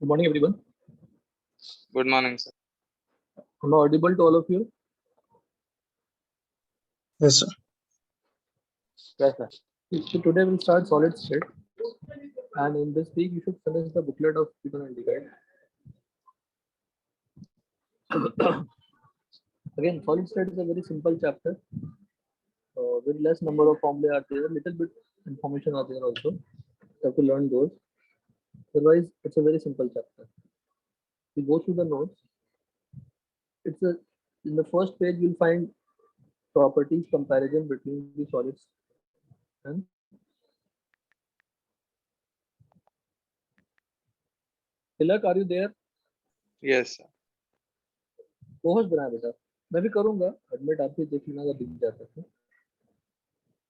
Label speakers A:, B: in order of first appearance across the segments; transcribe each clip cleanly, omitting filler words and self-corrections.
A: Good morning, everyone.
B: Good morning, sir.
A: Am I audible to all of you?
C: Yes, sir.
A: Yes, sir. So today we'll start solid state, and in this week you should finish the booklet of Python and Guide. Again, solid state is a very simple chapter. With less number of formulae are there, little bit information are there also. You have to learn those. Otherwise, it's a very simple chapter. We go through the notes. It's a in the first page you'll find properties comparison between the solids and Tilak, are you there?
B: Yes, sir.
A: Cohosh बनाया बेटा मैं भी करूंगा admit आप भी देख लेना अगर दिख जाता है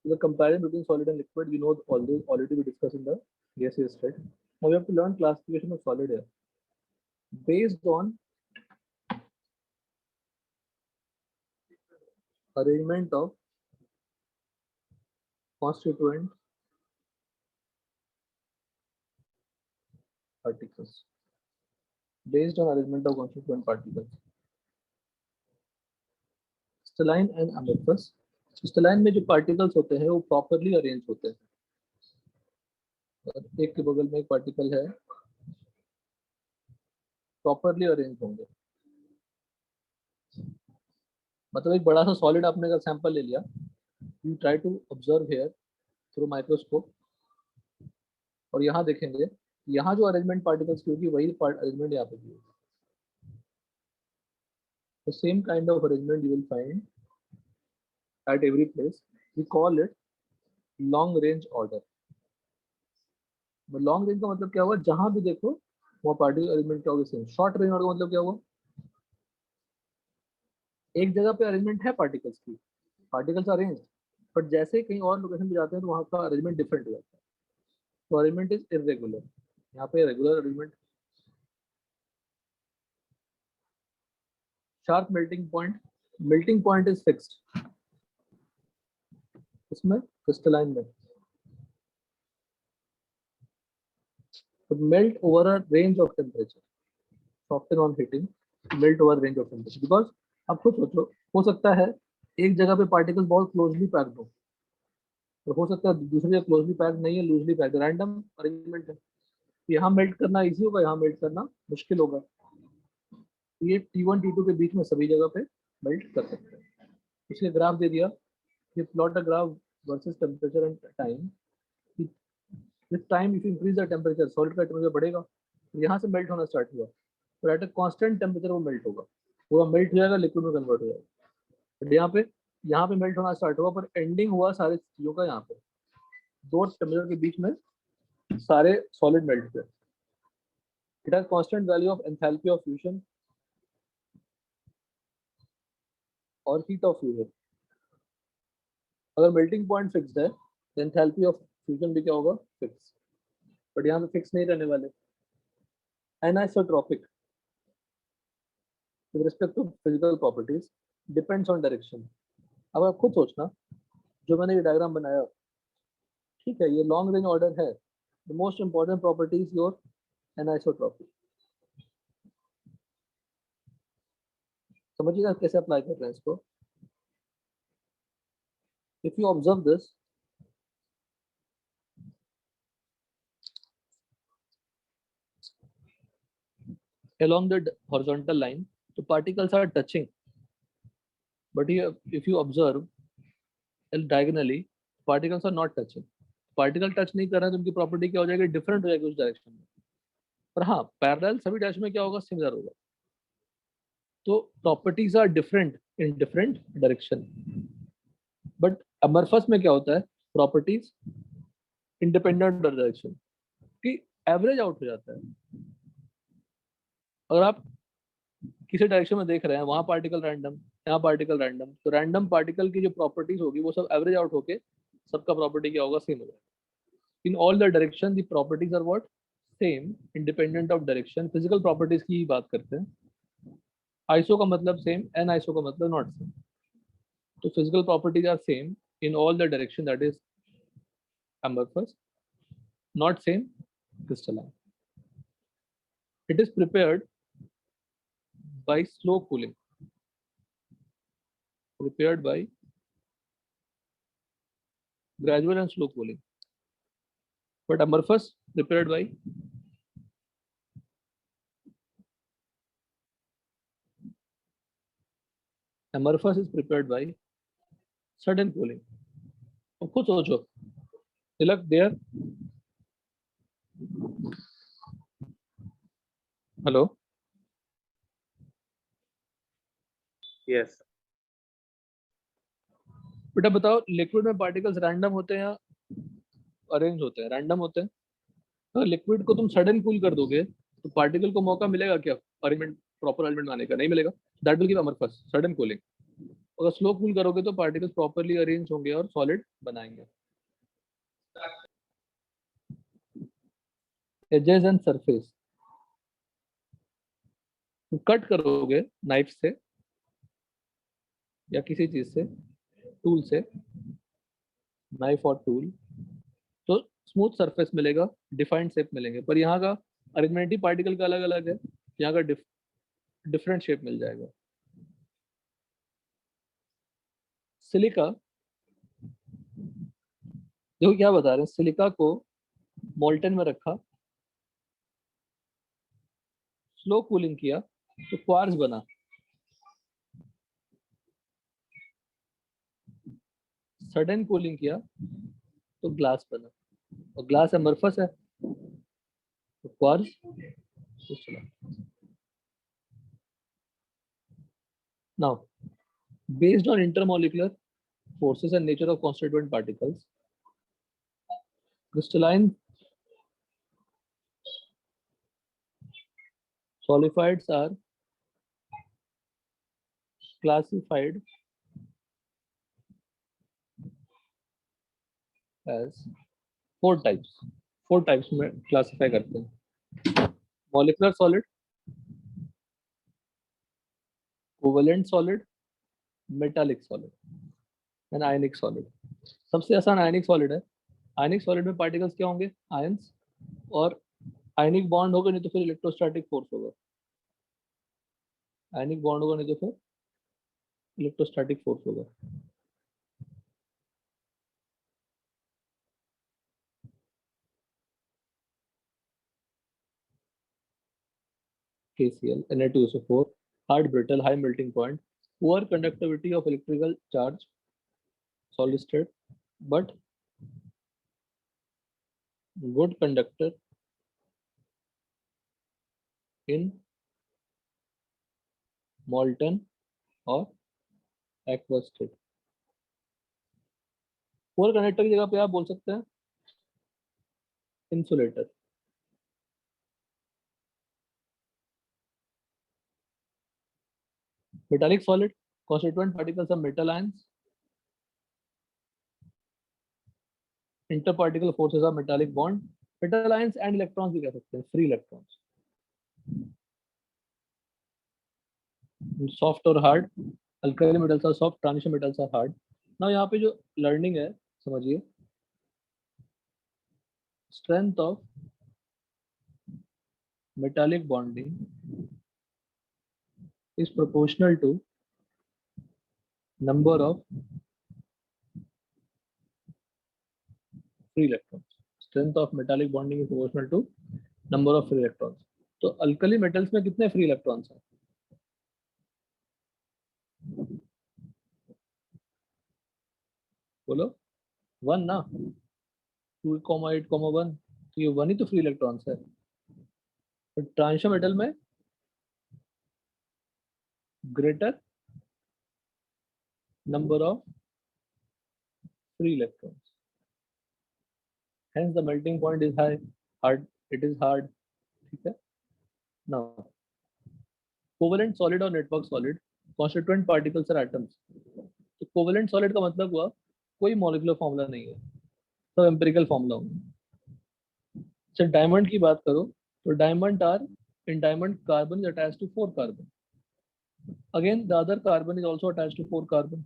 A: the comparison between solid and liquid we know all those already we discussed in the gaseous state. Now we have to learn classification of solid here based on arrangement of constituent particles. Based on arrangement of constituent particles. Crystalline and amorphous. Crystalline में जो particles होते हैं वो properly arranged होते हैं. और एक के बगल में एक particle है properly arranged होंगे. मतलब एक बड़ा सा solid आपने का sample ले लिया. You try to observe here through microscope. और यहाँ देखेंगे यहाँ जो arrangement particles की होगी वही arrangement यहाँ पे भी होगी. The same kind of arrangement you will find at every place. We call it long range order. Long range का मतलब क्या हुआ जहां भी देखो वो पार्टिकल अरेंजमेंट क्या होगा सेम. शॉर्ट रेंज ऑर्डर का मतलब क्या हुआ एक जगह पे अरेंजमेंट है पार्टिकल्स की पार्टिकल्स अरेंज बट जैसे कहीं और लोकेशन पे जाते हैं तो वहां का अरेंजमेंट डिफरेंट हो जाता है. तो अरेंजमेंट इज इरेगुलर. यहाँ पे regular arrangement. Sharp melting point is fixed. इसमें क्रिस्टलाइन में melt over a range of temperature. Soften on heating, melt over range of temperature. Because आप खुद सोचो हो सकता है एक जगह पे पार्टिकल्स बहुत क्लोजली पैक्ड हो तो हो सकता है दूसरी जगह क्लोजली पैक्ड नहीं है लूजली पैक्ड रैंडम अरेंजमेंट है. यहाँ मेल्ट करना इजी होगा यहाँ मेल्ट करना मुश्किल होगा. ये T1 T2 के बीच में सभी जगह पे मेल्ट कर सकते हैं. इसलिए ग्राफ दे दिया ये plot a graph versus temperature and time. With time, if you increase the temperature, solid का temperature बढ़ेगा. यहाँ से मेल्ट होना स्टार्ट हुआ तो एट अ कांस्टेंट टेम्परेचर वो मेल्ट होगा पूरा मेल्ट हो जाएगा लिक्विड में कन्वर्ट हो जाएगा. बट यहाँ पे मेल्ट होना स्टार्ट हुआ पर एंडिंग हुआ सारे चीजों का यहाँ पे दो टेम्परेचर के बीच में सारे सॉलिड मेल्ट हुए. It has constant value of enthalpy of fusion और हीट ऑफ फ्यूजन. अगर मेल्टिंग पॉइंट फिक्स्ड है तो एंथैल्पी ऑफ फ्यूजन भी क्या होगा फिक्स. बट यहाँ पे फिक्स नहीं रहने वाले. Anisotropic with respect to physical properties depends on direction. अब आप खुद सोचना जो मैंने ये डायग्राम बनाया ठीक है ये लॉन्ग रेंज ऑर्डर है. The most important property is your anisotropy. समझिएगा कैसे अप्लाई कर रहे हैं इसको. If you observe this along the horizontal line the particles are touching but here if you observe diagonally particles are not touching. Particle touch नहीं कर रहे हैं तो उनकी प्रॉपर्टी क्या हो जाएगी डिफरेंट हो जाएगी उस डायरेक्शन में. पर हाँ पैरेलल सभी डायरेक्शन में क्या होगा सिमिलर होगा. तो properties are different in different direction. But amorphous में क्या होता है प्रॉपर्टीज इंडिपेंडेंट डायरेक्शन कि एवरेज आउट हो जाता है. अगर आप किसी डायरेक्शन में देख रहे हैं वहां पार्टिकल रैंडम यहाँ पार्टिकल रैंडम तो रैंडम पार्टिकल की जो प्रॉपर्टीज होगी वो सब एवरेज आउट होके सबका प्रॉपर्टी क्या होगा सेम हो जाएगा. In all the direction the properties are what same independent of direction. Physical properties की बात करते हैं. आइसो का मतलब सेम एन आइसो का मतलब नॉट सेम. तो physical properties are same in all the direction that is amorphous, not same crystalline. It is prepared by slow cooling. Prepared by gradual and slow cooling. But amorphous prepared by amorphous is prepared by sudden cooling. अब खुद सोचो, तिलक there. Hello,
B: Yes.
A: बेटा बताओ, liquid में particles random होते हैं या arrange होते हैं? रैंडम होते हैं। अगर लिक्विड को तुम सडन कूल कर दोगे तो पार्टिकल को मौका मिलेगा क्या अरेंजमेंट, प्रॉपर अरेंजमेंट आने का? नहीं मिलेगा। That will give amorphous, sudden cooling. अगर स्लो कूल करोगे तो पार्टिकल्स प्रॉपर्ली अरेंज होंगे और सॉलिड बनाएंगे। एजेस एंड सरफेस कट करोगे नाइफ से या किसी चीज से, टूल से, नाइफ और टूल, तो स्मूथ सरफेस मिलेगा, डिफाइंड शेप मिलेंगे। पर यहाँ का अरेंजमेंट ही पार्टिकल का अलग अलग है, यहाँ का डिफरेंट शेप मिल जाएगा। सिलिका, देखो क्या बता रहे हैं, सिलिका को मोल्टन में रखा, स्लो कूलिंग किया तो क्वार्ट्ज बना, सडन कूलिंग किया तो ग्लास बना, और ग्लास अमरफस है तो क्वार्ट्ज चला। Now based on intermolecular forces and nature of constituent particles, crystalline solidifieds are classified as four types में क्लासिफाई करते हैं। Molecular solid, covalent solid, metallic solid and ionic solid. सबसे आसान आयनिक सॉलिड है। आयनिक solid में पार्टिकल्स क्या होंगे? आयंस, और आयनिक बॉन्ड होगा, नहीं तो फिर इलेक्ट्रोस्टैटिक फोर्स होगा। आयनिक बॉन्ड होगा, नहीं तो फिर इलेक्ट्रोस्टैटिक फोर्स होगा। KCl, Na2SO4, hard brittle, high melting point, poor conductivity of electrical charge, solid state, but good conductor in molten और aqueous state. poor conductor की जगह पे आप बोल सकते हैं insulator. Metallic solid, constituent particles are metal ions. Interparticle forces are metallic bond. Metal ions and electrons भी कह सकते हैं, free electrons. Soft और hard, alkali metals are soft, transition metals are hard. Now यहाँ पे जो learning है समझिए, strength of metallic bonding is proportional to number of free electrons. Strength of metallic bonding is proportional to number of free electrons. तो alkali metals में कितने free electrons हैं? बोलो, 1 ना, 2,8,1, तो ये 1 ही तो फ्री इलेक्ट्रॉन्स है। तो ट्रांजिशन मेटल में greater number of free electrons, hence the melting point is high, hard, it is hard. ठीक है। Now कोवेलेंट सॉलिड और नेटवर्क सॉलिड, कॉन्स्टिट्यूएंट पार्टिकल्स और एटम्स। तो कोवेलेंट सॉलिड का मतलब हुआ कोई मॉलिक्यूलर फॉर्मूला नहीं है, सब एम्पिरिकल फॉर्मूला होंगे। जब डायमंड की बात करो तो diamond are, in diamond carbon is attached to 4 carbon, again the other carbon is also attached to 4 carbon,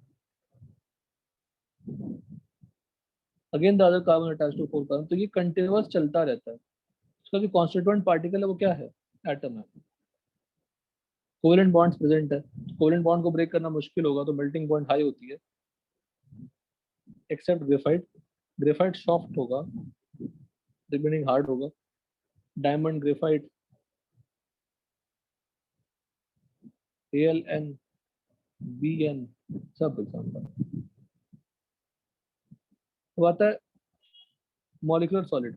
A: again the other carbon attached to 4 carbon. तो ये कंटिन्यूअस चलता रहता है। इसका जो कॉन्स्टिट्यूएंट पार्टिकल है वो क्या है? एटम है, कोवेलेंट बॉन्ड्स प्रेजेंट है, कोवेलेंट बॉन्ड को ब्रेक करना मुश्किल होगा तो मेल्टिंग पॉइंट हाई होती है, एक्सेप्ट ग्रेफाइट, ग्रेफाइट सॉफ्ट होगा, रिमेनिंग हार्ड होगा, डायमंड, ग्रेफाइट, AlN, Bn, सब एग्जाम्पल। तो आता है मॉलिक्यूलर सॉलिड।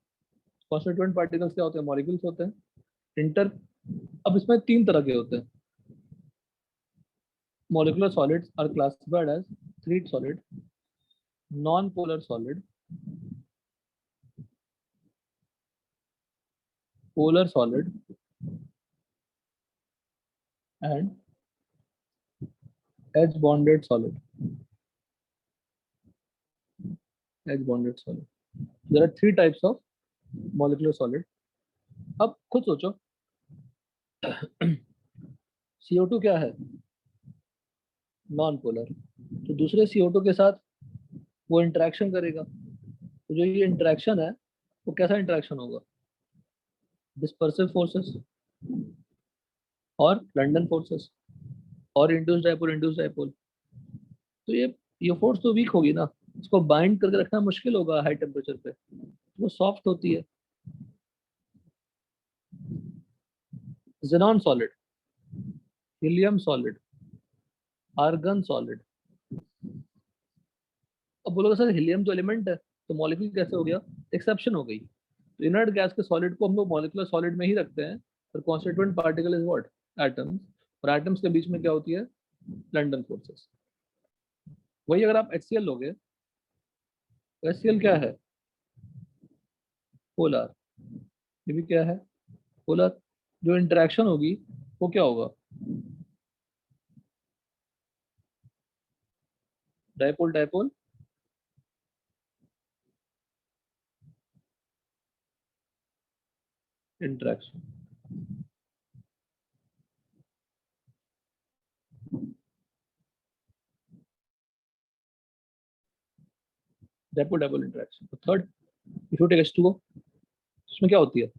A: कॉन्स्टिट्यूएंट पार्टिकल्स क्या होते हैं? मॉलिक्यूल्स होते हैं। इंटर, अब इसमें 3 तरह के होते हैं। Molecular solids are classified as fluid solid, non polar solid, polar solid and as bonded solid. As bonded solid, there are 3 types of molecular solid. अब खुद सोचो CO2 क्या है? नॉन पोलर, तो दूसरे CO2 के साथ वो इंटरेक्शन करेगा, तो जो ये इंटरेक्शन है वो कैसा इंटरेक्शन होगा? डिस्पर्सिव फोर्सेस और लंडन फोर्सेस और इंड्यूस्ड डाइपोल, इंड्यूस्ड डाइपोल। तो ये फोर्स तो वीक होगी ना, इसको बाइंड करके रखना मुश्किल होगा हाई टेम्परेचर पे, वो सॉफ्ट होती है। Xenon solid, helium solid, argon solid. अब बोलोगे सर हीलियम तो एलिमेंट है तो मॉलिक्यूल कैसे हो गया? एक्सेप्शन हो गई। तो इनर्ट गैस के सॉलिड को हम लोग मॉलिक्यूलर सॉलिड में ही रखते हैं, पर constituent particle is what? Atoms. और एटम्स के बीच में क्या होती है? London forces. वही अगर आप HCl लोगे तो HCl क्या है? पोलर। ये भी क्या है? पोलर। जो इंटरेक्शन होगी वो क्या होगा? Dipole dipole interaction. Dipole dipole interaction. Third, if you take H2O, इसमें क्या होती है?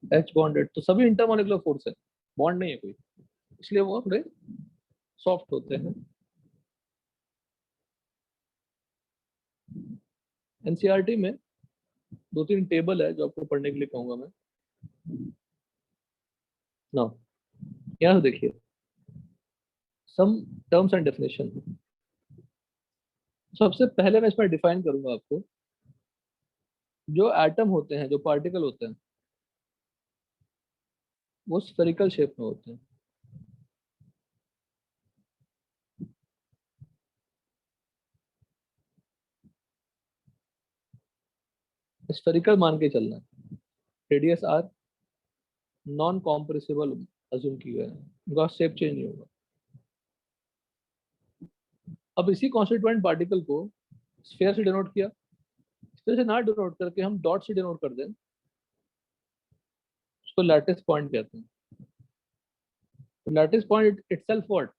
A: H bonded. तो सभी इंटरमॉलिक्यूलर फोर्स है, बॉन्ड नहीं है कोई, इसलिए वो थोड़े सॉफ्ट होते हैं। NCERT में 2-3 टेबल है जो आपको पढ़ने के लिए कहूंगा मैं ना। यहाँ से देखिए, सम टर्म्स एंड डेफिनेशन। सबसे पहले मैं इसमें डिफाइन करूंगा आपको, जो एटम होते हैं, जो पार्टिकल होते हैं, वो स्फेरिकल शेप में होते हैं। स्फेरिकल मान के चलना है। Radius r, non compressible assume की गए हैं, उनका शेप चेंज नहीं होगा। अब इसी कॉन्स्टिट्यूएंट पार्टिकल को स्फीयर से डिनोट किया, स्फीयर से ना डिनोट करके हम डॉट से डिनोट कर दें, उसको लैटिस पॉइंट कहते हैं। तो लैटिस पॉइंट इटसेल्फ व्हाट?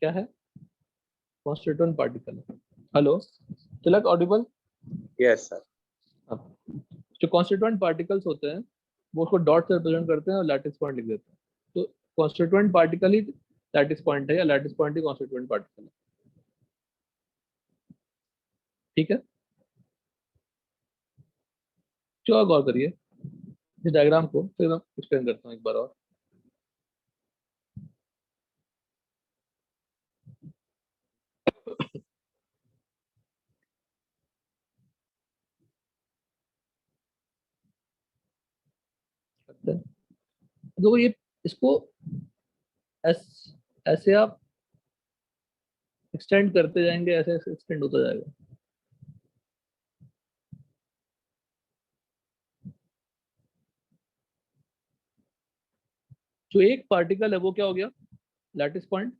A: क्या है? कॉन्स्टिट्यूएंट पार्टिकल है। हेलो तिलक, ऑडिबल?
B: Yes, sir.
A: जो कॉन्स्टिट्यूएंट पार्टिकल्स होते हैं वो उसको डॉट से रिप्रेजेंट करते हैं और लैटिस पॉइंट लिख देते हैं। तो कॉन्स्टिट्यूएंट पार्टिकल ही लैटिस पॉइंट है, या लैटिस पॉइंट ही कॉन्स्टिट्यूएंट पार्टिकल है। ठीक है, चलो गौर करिए इस डायग्राम को, फिर मैं एक्सप्लेन करता हूँ एक बार और। देखो ये, इसको ऐसे आप एक्सटेंड करते जाएंगे, ऐसे एक्सटेंड होता जाएगा। जो एक पार्टिकल है वो क्या हो गया? Lattice point.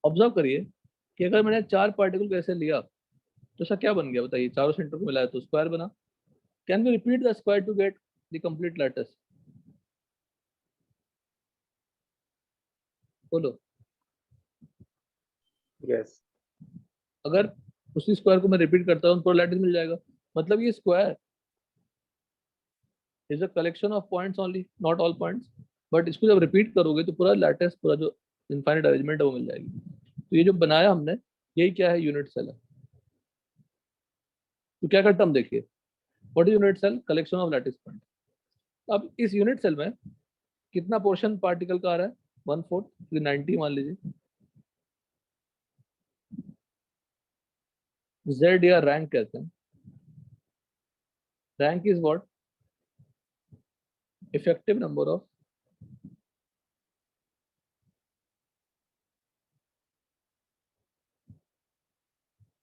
A: ऑब्जर्व करिए कि अगर मैंने 4 पार्टिकल को ऐसे लिया तो ऐसा क्या बन गया बताइए? चारों सेंटर को मिलाया तो स्क्वायर बना। Can we repeat the square to get the complete lattice? बोलो।
B: Yes.
A: अगर उसी स्क्वायर को मैं रिपीट करता हूँ, पूरा लैटिस मिल जाएगा। मतलब ये square is a collection of points only, not all points, but इसको जब रिपीट करोगे तो पूरा लैटिस, पूरा जो इनफाइनाइट अरेंजमेंट है वो मिल जाएगी। तो ये जो बनाया हमने, यही क्या है, यूनिट सेल है। तो क्या करता हम देखिए, what is unit cell, collection of lattice point. अब इस यूनिट सेल में कितना पोर्शन पार्टिकल का आ रहा है, 1/4, 90 मान लीजिए। जेड या रैंक कहते हैं। Rank is what, effective number of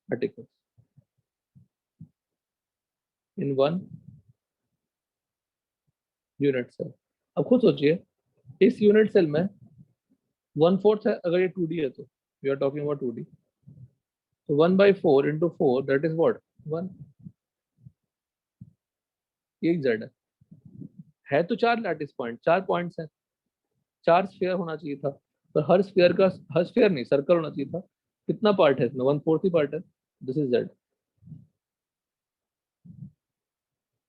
A: particles in one unit cell. अब खुद सोचिए, इस यूनिट सेल में 1/4 है, अगर ये 2D है तो we are talking about 2D। तो 1/4 इंटू 4 दैट इज व्हाट, 1। एक जेड है तो 4 लैटिस पॉइंट, 4 पॉइंट्स हैं, 4 स्फीयर होना चाहिए था। पर हर स्फीयर का, हर स्फीयर नहीं, सर्कल होना चाहिए था। कितना पार्ट है इसमें, 1/4 ही पार्ट है। This is Z.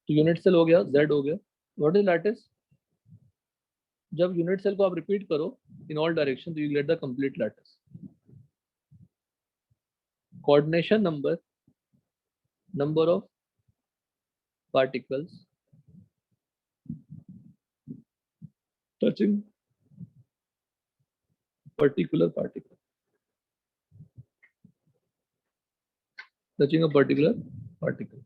A: तो यूनिट सेल हो गया, जेड हो गया। व्हाट इज लैटिस, जब यूनिट सेल को आप रिपीट करो इन ऑल डायरेक्शन तो you get the complete lattice. Coordination number, number of particles touching particular particle, touching a particular particle.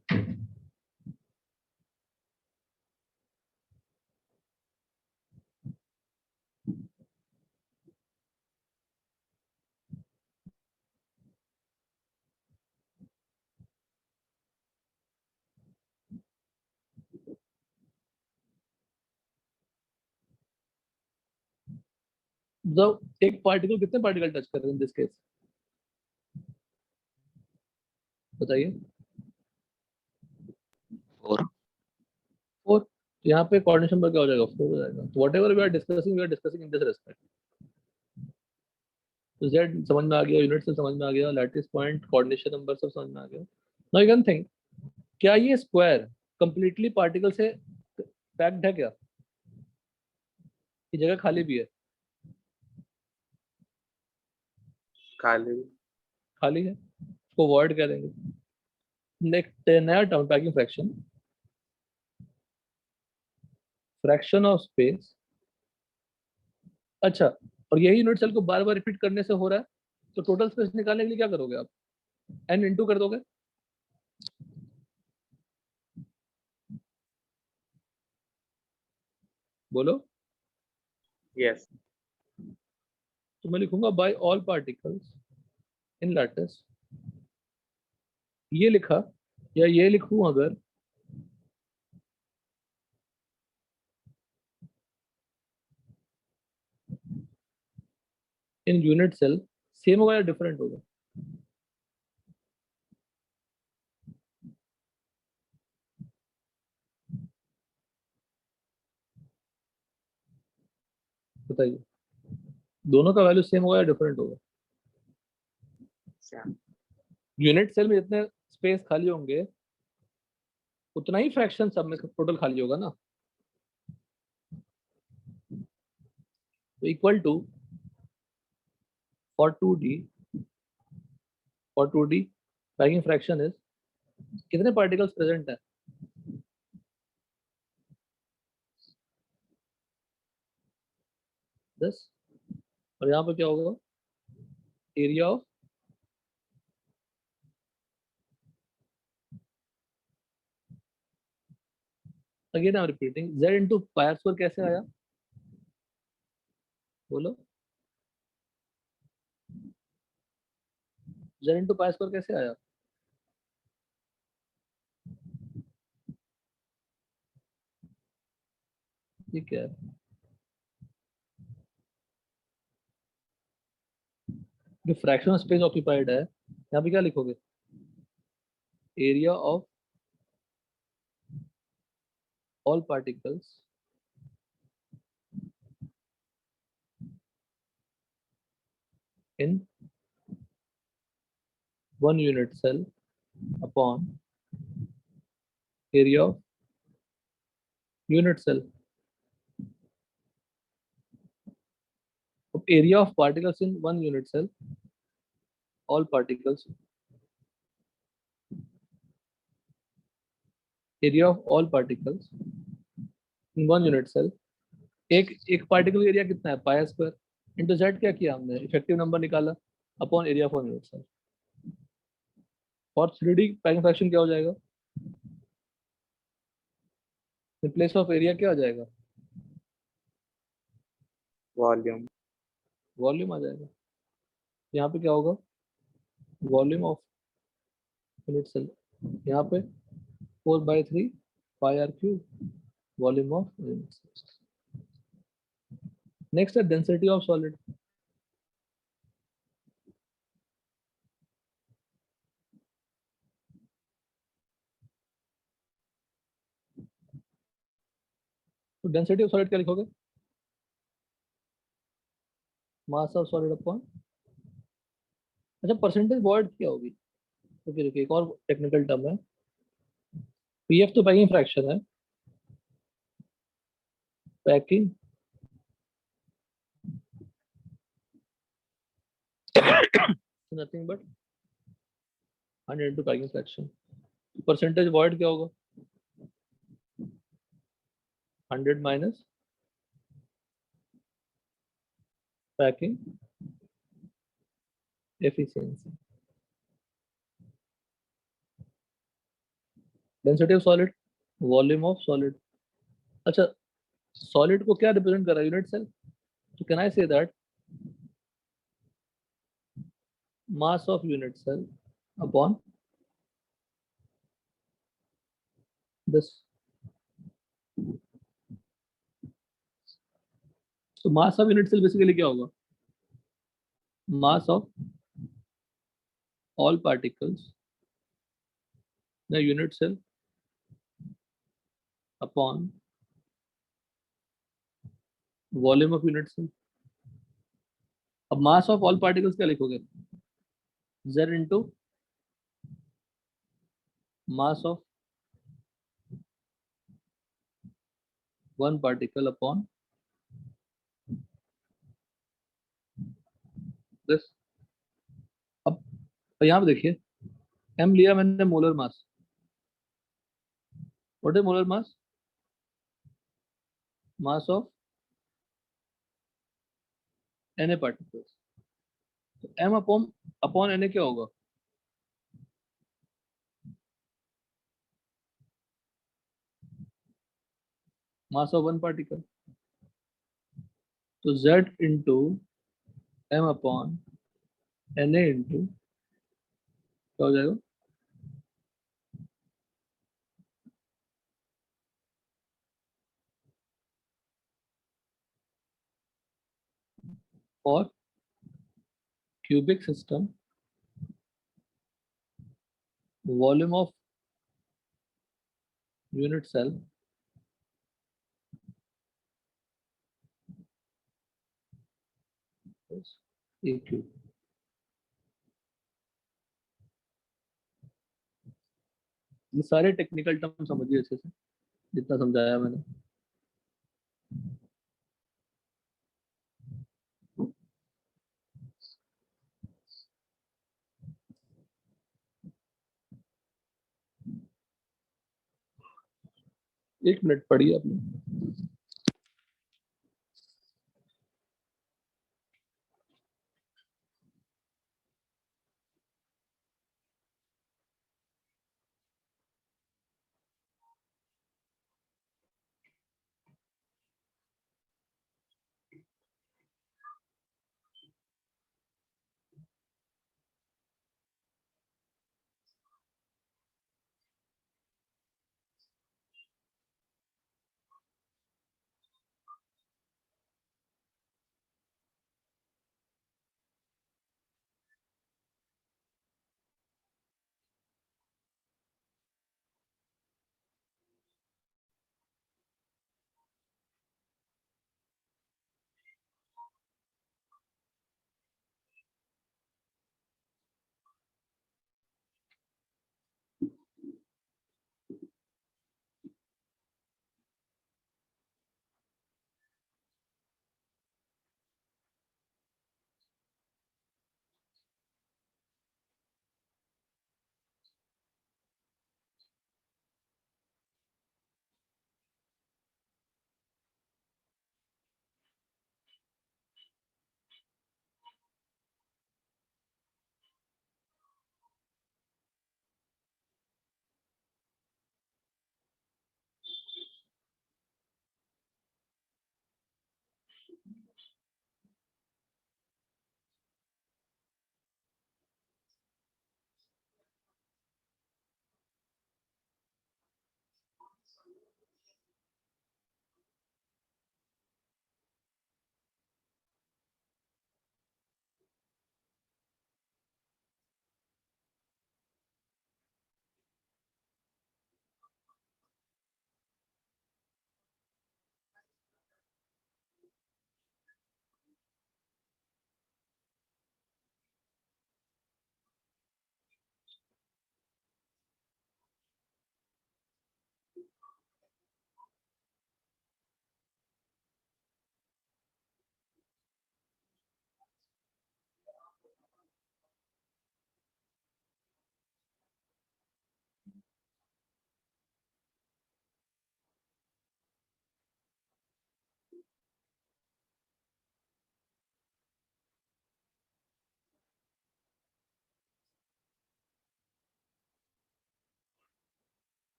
A: जब एक पार्टिकल कितने पार्टिकल टच कर रहे हैं इन दिस केस, बताइए।
B: 4.
A: और यहाँ पे कोऑर्डिनेशन नंबर क्या हो जाएगा, 4 हो जाएगा। तो whatever we are discussing in this respect. तो जेड समझ में आ गया, यूनिट से समझ में आ गया, लैटिस पॉइंट, कोऑर्डिनेशन नंबर सब समझ में आ गया। नाउ यू कैन थिंक, क्या ये स्क्वायर कंप्लीटली पार्टिकल से पैक्ड है क्या, ये जगह खाली भी है,
B: खाली.
A: खाली है, उसको वॉइड कह देंगे। नेक्स्ट नया term, packing fraction, fraction of space. अच्छा, और यही यूनिट सेल को बार बार रिपीट करने से हो रहा है, तो टोटल स्पेस निकालने के लिए क्या करोगे आप, n इंटू कर दोगे। बोलो।
B: Yes.
A: तो मैं लिखूंगा by all particles in lattice, ये लिखा, या ये लिखूं अगर, इन यूनिट सेल, सेम होगा या डिफरेंट होगा, बताइए। दोनों का वैल्यू सेम होगा या डिफरेंट होगा।
B: Sam.
A: यूनिट सेल में जितने स्पेस खाली होंगे उतना ही फ्रैक्शन सब में टोटल खाली होगा ना। तो equal to for 2D, for 2D packing fraction is, कितने पार्टिकल्स प्रेजेंट है, 10। और यहाँ पर क्या होगा, area of, again I am repeating, z into pi square कैसे आया, बोलो। z इंटू पाई स्क्वायर कैसे आया, ये क्या है, जो फ्रैक्शन ऑफ स्पेस ऑक्यूपाइड है, यहाँ पे क्या लिखोगे, area of all particles in 1 unit cell upon area of unit cell. Area of particles in 1 unit cell, all particles, area of all particles in 1 unit cell. एक particle area कितना है, pi square into z. क्या किया हमने, effective number निकाला upon area of unit cell. और 3D packing fraction क्या हो जाएगा, इन प्लेस ऑफ एरिया क्या हो जाएगा,
B: वॉल्यूम।
A: वॉल्यूम आ जाएगा। यहाँ पे क्या होगा, वॉल्यूम ऑफ यूनिट सेल। यहाँ पे 4/3 pi r cube volume of unit cell. Next है डेंसिटी ऑफ सॉलिड। तो डेंसिटी ऑफ सॉलिड क्या लिखोगे, मास ऑफ सॉलिड अपॉन, अच्छा परसेंटेज वॉइड क्या होगी, तो फिर एक और टेक्निकल टर्म है, पीएफ तो पैकिंग फ्रैक्शन है, packing nothing but 100 into packing fraction. Percentage void क्या होगा, 100 minus packing efficiency. Density of solid, volume of solid. अच्छा सॉलिड को क्या रिप्रेजेंट कर रहा है, यूनिट सेल। तो can I say that mass of unit cell upon this. तो mass of unit cell basically क्या होगा, mass of all particles the unit cell upon volume of unit cell. अब मास ऑफ ऑल पार्टिकल्स क्या लिखोगे, z into mass of one particle upon this. अब यहाँ पे देखिए, m लिया मैंने molar mass. What is molar mass, mass of Na particles. तो m अपॉन अपॉन Na क्या होगा, मास ऑफ वन पार्टिकल। तो z into m upon Na into क्या हो जाएगा, और cubic system volume of unit cell a cube. ये सारे टेक्निकल टर्म समझिए अच्छे से, जितना समझाया मैंने। एक मिनट पढ़िए आपने।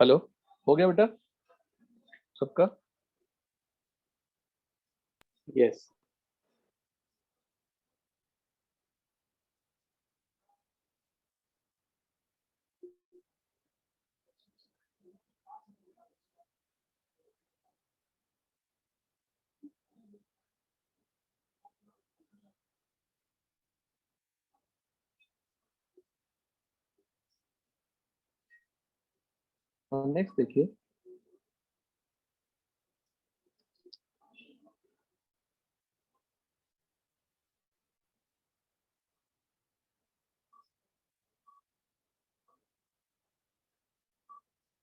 A: हेलो, हो गया बेटा सबका?
B: Yes.
A: नेक्स्ट देखिए,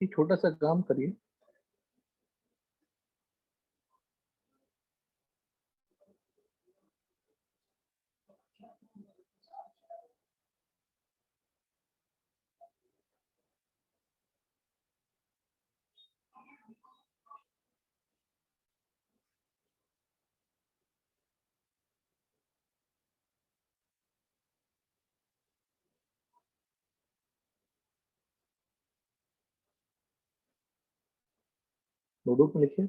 A: एक छोटा सा काम करिए। नोटबुक में लिखिए।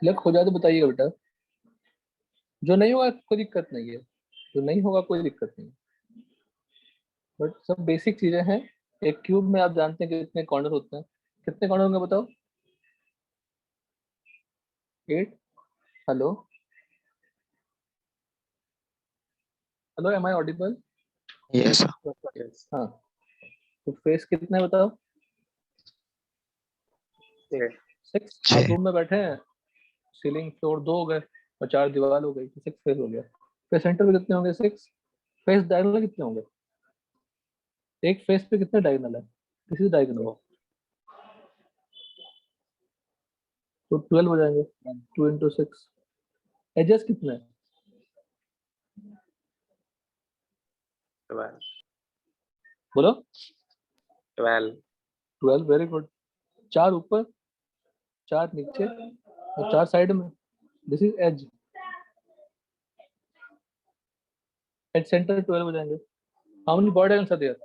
A: लक हो जाए तो बताइएगा बेटा, जो नहीं होगा कोई दिक्कत नहीं है, जो नहीं होगा कोई दिक्कत नहीं, बट सब बेसिक चीजें हैं। एक क्यूब में आप जानते हैं कि कितने कॉर्नर होते हैं? कितने कॉर्नर होंगे बताओ? 8। Hello, hello, am I audible?
C: Yes sir.
B: Yes.
A: हाँ, तो फेस कितने हैं बताओ?
B: Yeah.
A: 6। आप
C: छः।
A: रूम में बैठे हैं, सीलिंग फ्लोर 2 हो गए और 4 दीवार हो गई, तो 6 फेस हो गया। फिर सेंटर पे कितने होंगे? 6। फेस डायगोनल कितने होंगे? एक फेस पे कितने डायगोनल है? This is diagonal,
B: Oh.
A: तो 12 हो जाएंगे। 2 इंटू 6। एजेस कितने हैं?
B: 12.
A: बोलो।
B: 12.
A: 12, वेरी गुड। 4 ऊपर 4 नीचे और 4 साइड में. This is edge. At center 12 हो जाएंगे. How many border diagrams are there?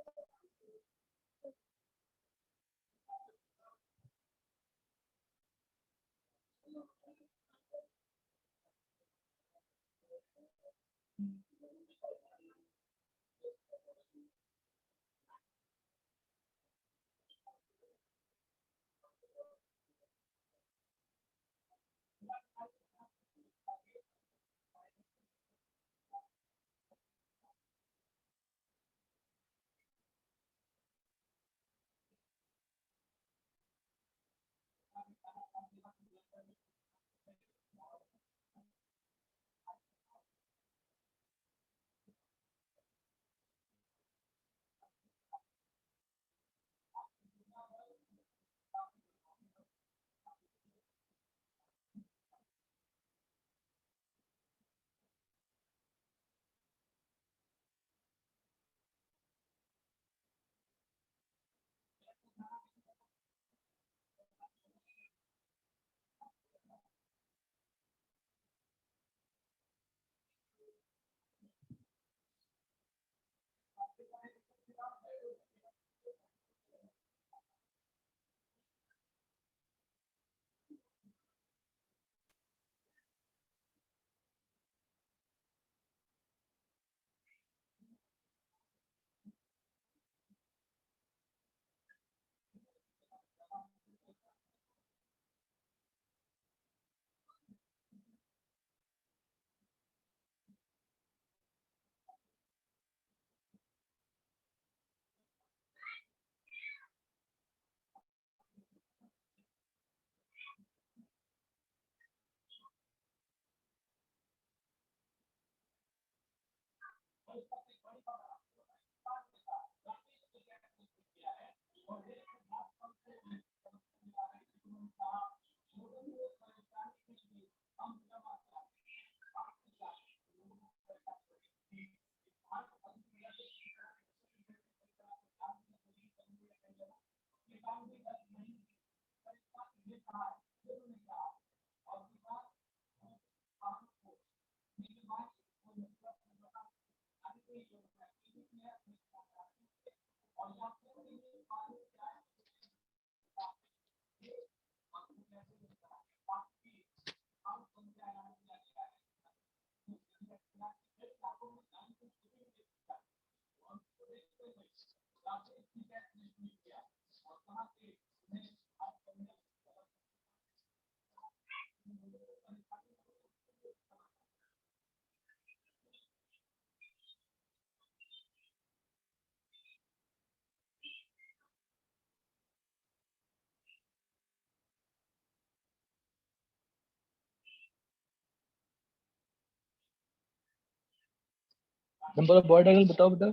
A: Number of border diagram बताओ बेटा.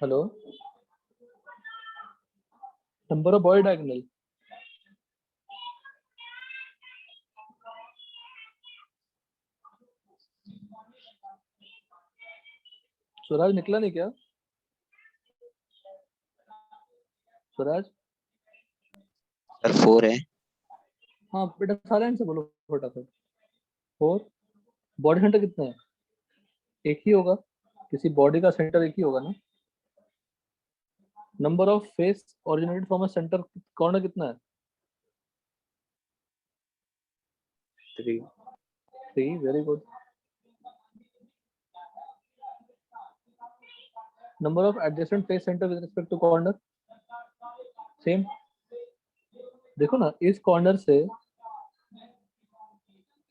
A: Hello. Number of border diagonal. Swaraj निकला नहीं क्या? स्वराज.
C: सर 4 है.
A: हाँ बेटा सारे आंसर बोलो फटाफट. 4. बॉडी सेंटर कितना है? एक ही होगा. किसी बॉडी का सेंटर एक ही होगा ना. Number of face originated from a center corner कितना है?
B: 3.
A: 3. Very good. Number of adjacent face center with respect to corner. Same. देखो ना, इस कॉर्नर से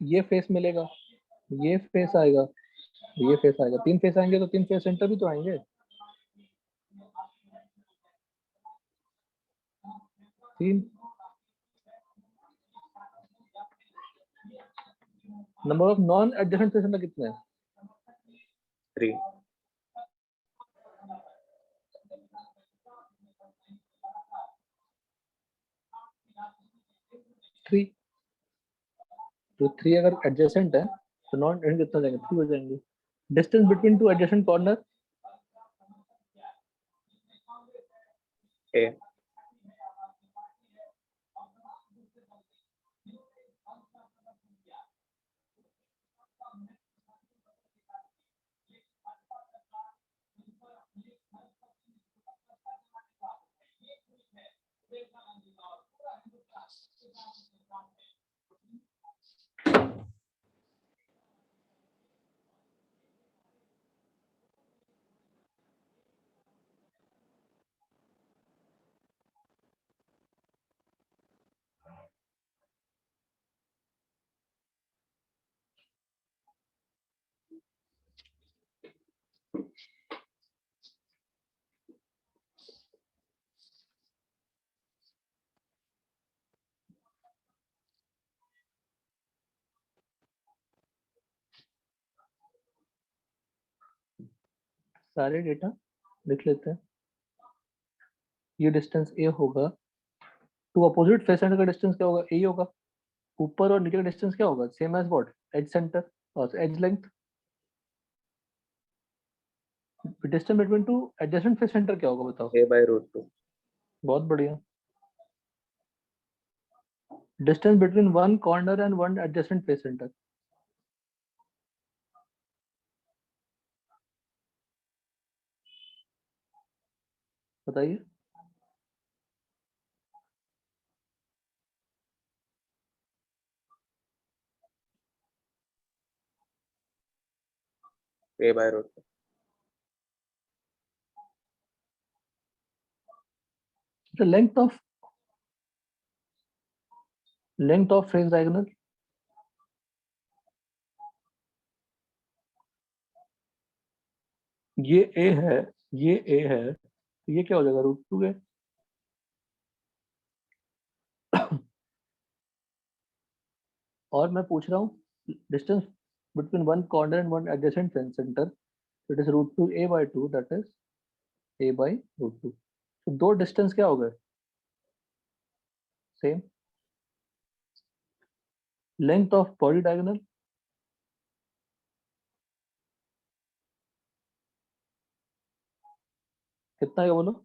A: ये फेस मिलेगा, ये फेस आएगा, ये फेस आएगा. 3 फेस आएंगे तो 3 फेस सेंटर भी तो आएंगे. 3. Number of non adjacent face centre कितने हैं?
B: 3.
A: 3. तो 3 अगर एडजेसेंट है तो नॉन एडजेसेंट कितना जाएंगे? 3 हो जाएंगे. Distance between two adjacent corner.
B: A.
A: सारे डेटा लिख लेते हैं। ये डिस्टेंस ए होगा, टू अपोजिट फेस सेंटर का डिस्टेंस क्या होगा, ए होगा। ऊपर और नीचे का डिस्टेंस क्या होगा, same as what, edge center और edge length. Distance between two adjacent face center क्या होगा बताओ।
B: a/√2.
A: बहुत बढ़िया। Distance between one corner and one adjacent face center, बताइए।
B: a/√2.
A: the length of phase diagonal, ये a है, ये a है, तो ये क्या हो जाएगा, √2 है। और मैं पूछ रहा हूँ distance between one corner and one adjacent face centre, it is √2 a/2, that is a/√2। तो दो डिस्टेंस क्या हो गए, same. Length of body diagonal, कितना है बोलो।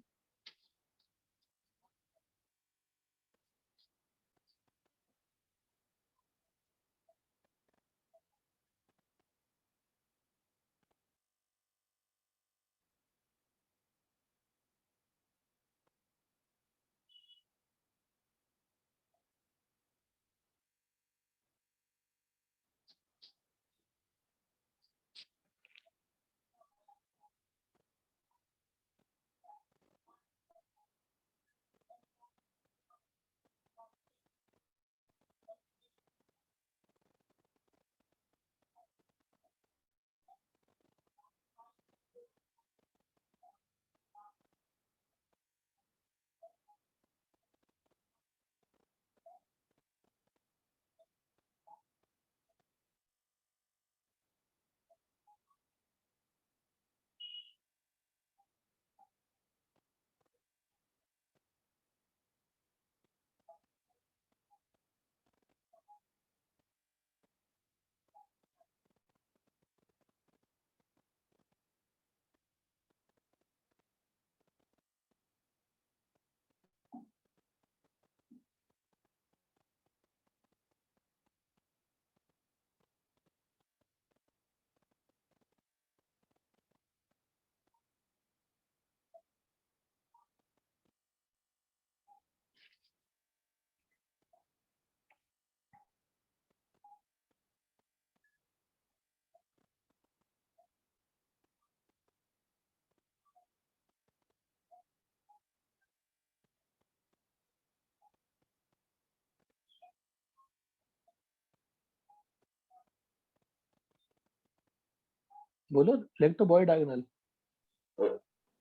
A: बोलो length of body diagonal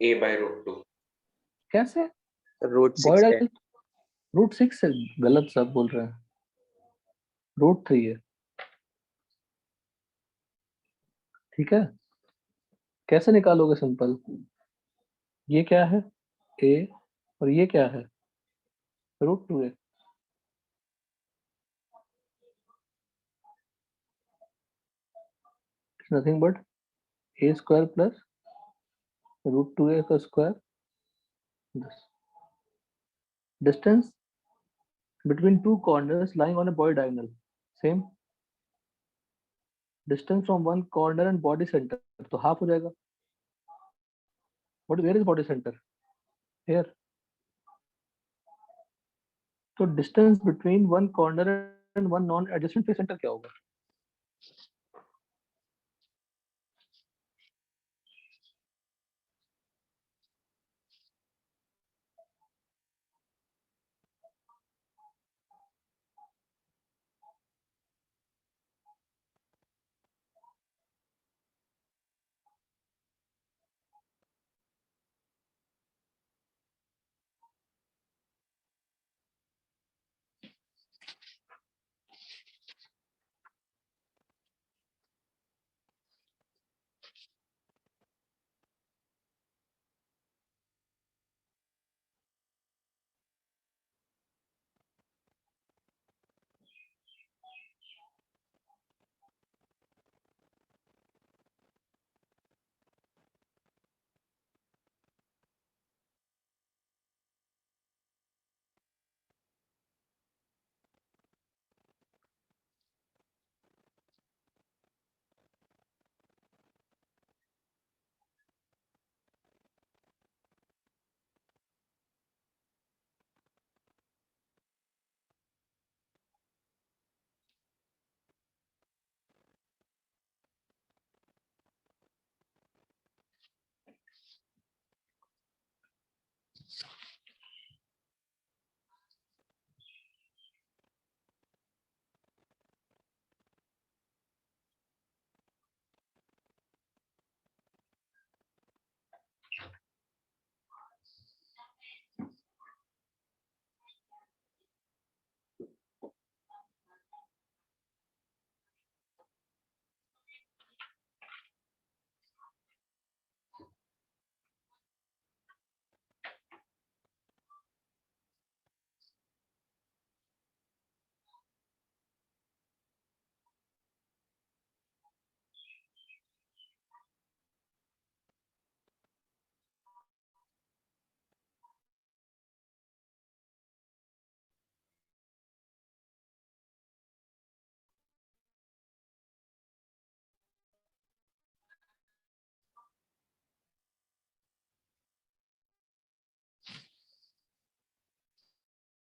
B: a/√2.
A: कैसे, बॉडी
B: √6 है.
A: डायगोनल √6 है, गलत सब बोल रहे हैं, √3 है। ठीक है, कैसे निकालोगे, सिंपल। ये क्या है, a, और ये क्या है, √2 है। It's nothing but a² plus √2a का square. Distance between two corners lying on a body diagonal, same. Distance from one corner and body center, तो हाफ हो जाएगा। Where is body center, here. तो distance between one corner and one non adjacent face center क्या होगा।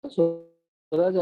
A: स्वराज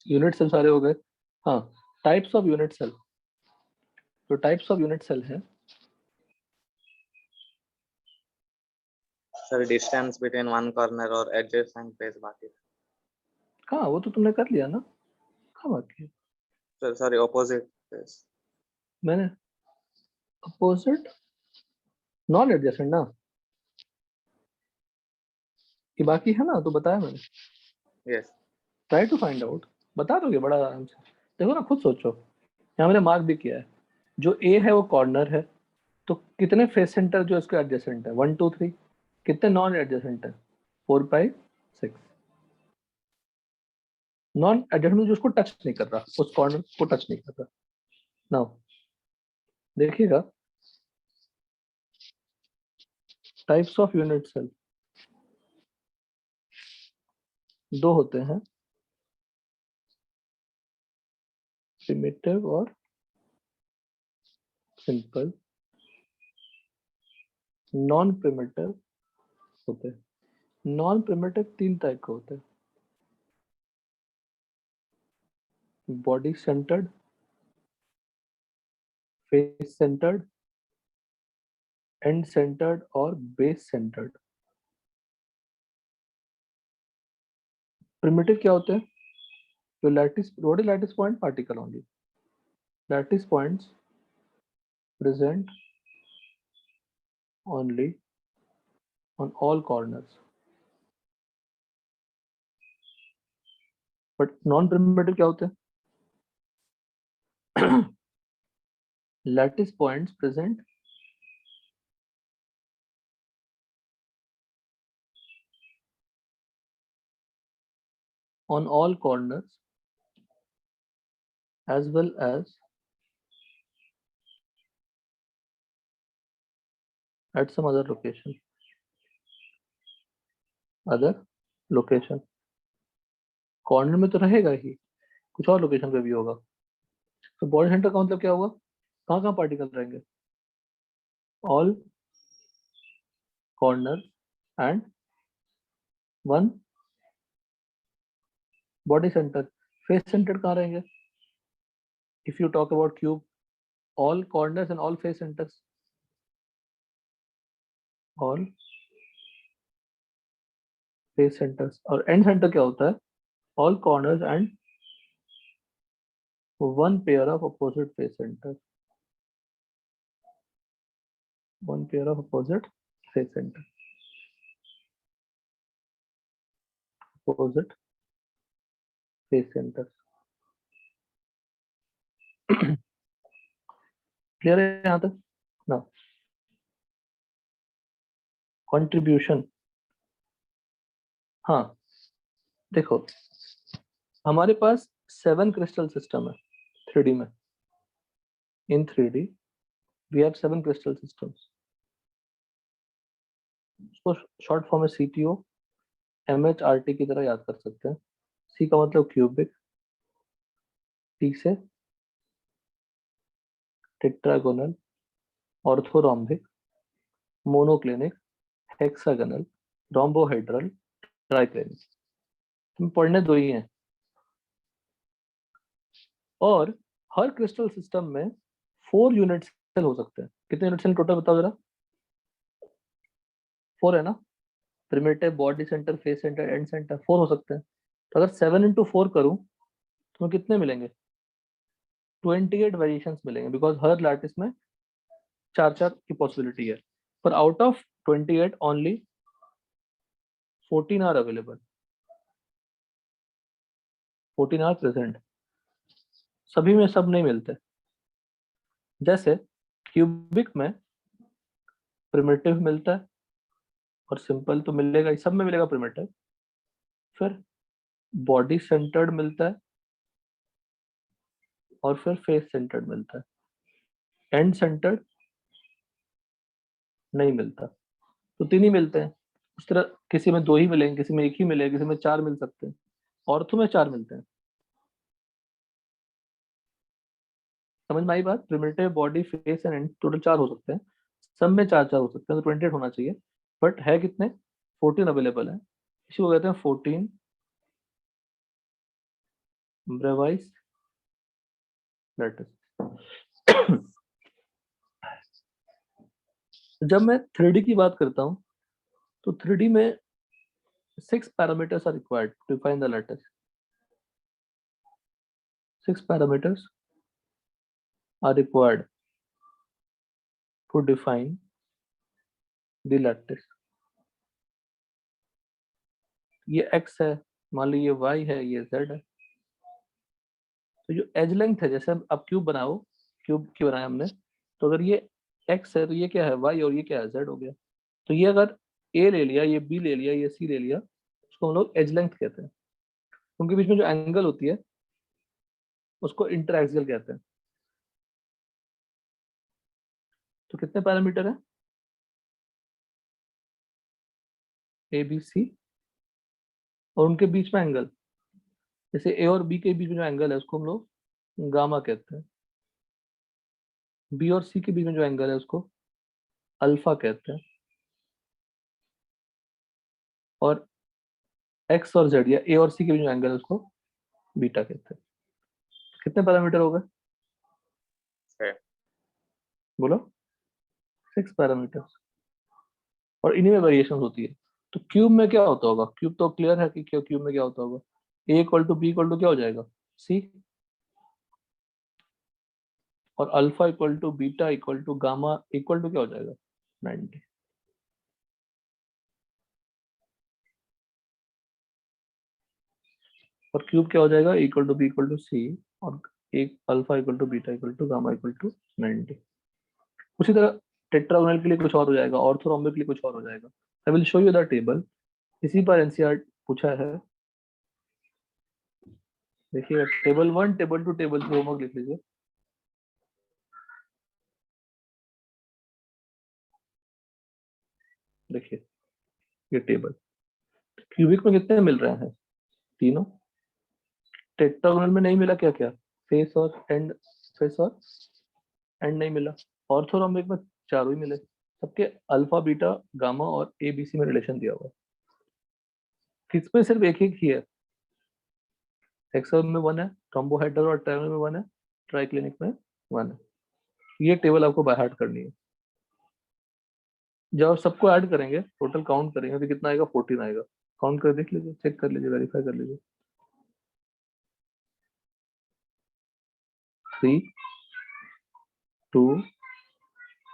A: unit cell सारे हो गए। हाँ, टाइप्स ऑफ यूनिट सेल। तो टाइप्स ऑफ यूनिट सेल है
B: sir distance between one corner और एडजेसेंट फेस बाकी।
A: कहाँ, वो तो तुमने कर लिया ना। कहाँ बाकी है?
B: Sir sorry opposite face.
A: मैंने अपोजिट नॉन एडजेसेंट ना, ये बाकी है ना, तो बताया मैंने।
B: Yes
A: try to find out, बता दोगे बड़ा आराम से। देखो ना, खुद सोचो, यहाँ मैंने मार्क भी किया है। जो ए है वो कॉर्नर है, तो कितने फेस सेंटर जो इसके एडजेसेंट है, 1 2 3। कितने नॉन एडजेसेंट है, 4 5 6। नॉन एडजेसेंट जो उसको टच नहीं कर रहा, उस कॉर्नर को टच नहीं कर रहा। नाउ देखिएगा, टाइप्स ऑफ यूनिट सेल दो होते हैं, प्रिमिटिव और सिंपल। नॉन प्रिमिटिव होते हैं। नॉन प्रिमिटिव 3 टाइप के होते हैं, body centred, face centred, and centred और बेस सेंटर्ड। प्रिमिटिव क्या होते हैं? जो lattice, what is lattice point? Particle only. Lattice points present only on all corners. But non-primitive क्या होते हैं? Lattice points present on all corners as well as at some other location. Other location. Corner में तो रहेगा ही, कुछ और location पे भी होगा। तो बॉडी सेंटर का मतलब क्या होगा? कहाँ कहाँ पार्टिकल रहेंगे? All corner and one body centre. Face centre कहाँ रहेंगे? If you talk about cube, all corners and all face centres. All face centres. और एंड सेंटर क्या होता है? All corners and one pair of opposite face center. One pair of opposite face center. Opposite face center. Clear है यहाँ तक ना? Contribution, हाँ देखो, हमारे पास 7 क्रिस्टल सिस्टम है 3D में। In 3D we have 7 crystal systems. उसको शॉर्ट फॉर्म में CTO MHRT की तरह याद कर सकते हैं। C का मतलब क्यूबिक, T से tetragonal, orthorhombic, monoclinic, hexagonal, rhombohedral, triclinic. हम पढ़ने दो ही हैं। और हर क्रिस्टल सिस्टम में 4 यूनिट सेल हो सकते हैं। कितने यूनिट सेल टोटल बताओ जरा? 4 है ना, primitive, body centre, face centre, and centre, 4 हो सकते हैं। तो अगर 7 इंटू 4 करूँ तो कितने मिलेंगे? 28 वेरिएशंस मिलेंगे, बिकॉज हर लैटिस में 4 की पॉसिबिलिटी है, पर out of 28 only 14 are available, 14 are present, सभी में सब नहीं मिलते। जैसे क्यूबिक में प्रिमिटिव मिलता है और सिंपल तो मिलेगा ही, सब में मिलेगा प्रिमिटिव। फिर बॉडी सेंटर्ड मिलता है और फिर फेस सेंटर्ड मिलता है, एंड सेंटर्ड नहीं मिलता। तो 3 ही मिलते हैं। उस तरह किसी में 2 ही मिलेंगे, किसी में 1 ही मिलेगा, किसी में 4 मिल सकते हैं। ऑर्थो में 4 मिलते हैं। समझ में आई बात? Primitive, body, face and and total 4 हो सकते हैं, सब में 4 हो सकते हैं, तो 28 होना चाहिए। बट है कितने? 14 अवेलेबल है। इसी को कहते हैं 14 ब्रेवाइज लैटिस। जब मैं 3D की बात करता हूँ तो 3D में 6 parameters are required to define the lattice. 6 parameters are required to define the lattice. ये x है, मान लो ये y है, ये z है। तो जो एज लेंथ है, जैसे अब क्यूब बनाओ, क्यूब क्यों बनाया हमने, तो अगर ये x है तो ये क्या है? y, और ये क्या है? z हो गया। तो ये अगर a ले लिया, ये b ले लिया, ये c ले लिया, उसको हम लोग एज लेंथ कहते हैं। उनके बीच में जो एंगल होती है उसको इंटरएक्सियल कहते हैं। तो कितने पैरामीटर है? ए बी सी, और उनके बीच में एंगल, जैसे ए और बी के बीच में जो एंगल है उसको हम लोग गामा कहते हैं। बी और सी के बीच में जो एंगल है उसको अल्फा कहते हैं। और एक्स और जेड, या ए और सी के बीच में एंगल है उसको बीटा कहते हैं। कितने पैरामीटर हो गए?
B: 6।
A: बोलो। 6 पैरामीटर्स, और इन्हीं में वेरिएशन होती है। तो क्यूब में क्या होता होगा? क्यूब तो क्लियर है कि क्यूब में क्या होता होगा। A equal to B equal to क्या हो जाएगा? सी। और alpha equal to beta equal to gamma equal to क्या हो जाएगा? 90। और क्यूब क्या हो जाएगा? Equal to B equal to C, और एक alpha equal to beta equal to gamma equal to 90। उसी तरह टेट्रागोनल के लिए कुछ और हो जाएगा, ऑर्थोरोम्बिक के लिए कुछ और हो जाएगा। I will show you the table. इसी पर एनसीईआरटी पूछा है। देखिए टेबल 1, टेबल 2, टेबल 3 होमवर्क लिख लीजिए। देखिए ये टेबल, क्यूबिक में कितने मिल रहे हैं? तीनों। टेट्रागोनल में नहीं मिला क्या क्या? फेस और एंड, फेस और एंड नहीं मिला। ऑर्थोरोम्बिक में चारों ही मिले, सबके अल्फा बीटा गामा और ए बी सी में रिलेशन दिया हुआ है। किसमें सिर्फ एक ही है? हेक्सागोनल में 1 है, रोम्बोहेड्रल और ट्रायंगल में 1 है, ट्राइक्लिनिक में 1 है। ये टेबल आपको बाय हार्ट करनी है। जब आप सबको ऐड करेंगे, टोटल काउंट करेंगे, तो कितना आएगा? 14 आएगा। काउंट कर देख लीजिए, चेक कर लीजिए, वेरीफाई कर लीजिए। 3 2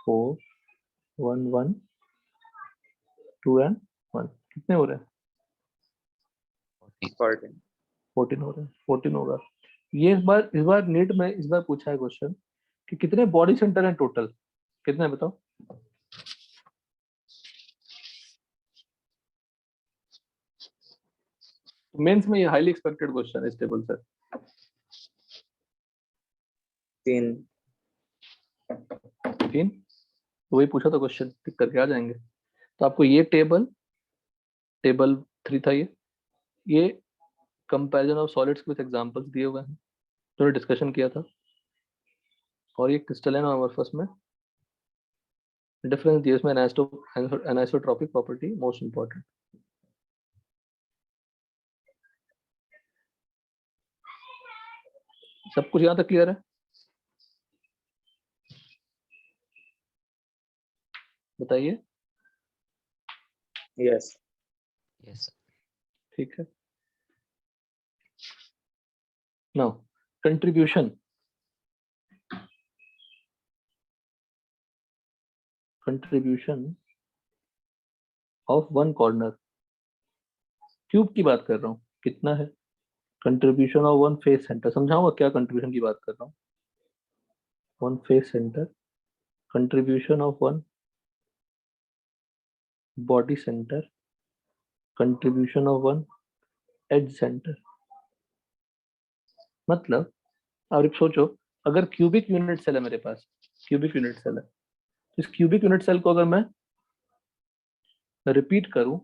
A: 4 1 1 2 एंड 1, कितने हो रहे हैं?
B: 14।
A: 14 हो रहे हैं। 14 होगा। ये इस बार नीट में इस बार पूछा है क्वेश्चन कि कितने बॉडी सेंटर हैं टोटल? कितने हैं बताओ? मेंस में ये हाईली एक्सपेक्टेड क्वेश्चन है इस टेबल से।
B: 3।
A: 3, तो वही पूछा था क्वेश्चन, टिक करके आ जाएंगे। तो आपको ये टेबल, टेबल 3 था ये कंपैरिजन ऑफ सॉलिड्स के विद एग्जांपल्स दिए हुए हैं, तो डिस्कशन किया था। और ये क्रिस्टलाइन और अमorphous में डिफरेंस दिया, इसमें एनाइसोट्रॉपिक प्रॉपर्टी मोस्ट इंपॉर्टेंट। सब कुछ यहाँ तक क्लियर है? बताइए।
B: Yes.
C: Yes.
A: ठीक है. Now contribution of one corner. Cube की बात कर रहा हूँ, कितना है? Contribution of one face center. समझाऊंगा क्या कंट्रीब्यूशन की बात कर रहा हूँ. One face center, contribution of one body center, contribution of one edge center. मतलब अब सोचो, अगर क्यूबिक यूनिट सेल है मेरे पास, क्यूबिक यूनिट सेल है, इस क्यूबिक यूनिट सेल को अगर मैं रिपीट करूं,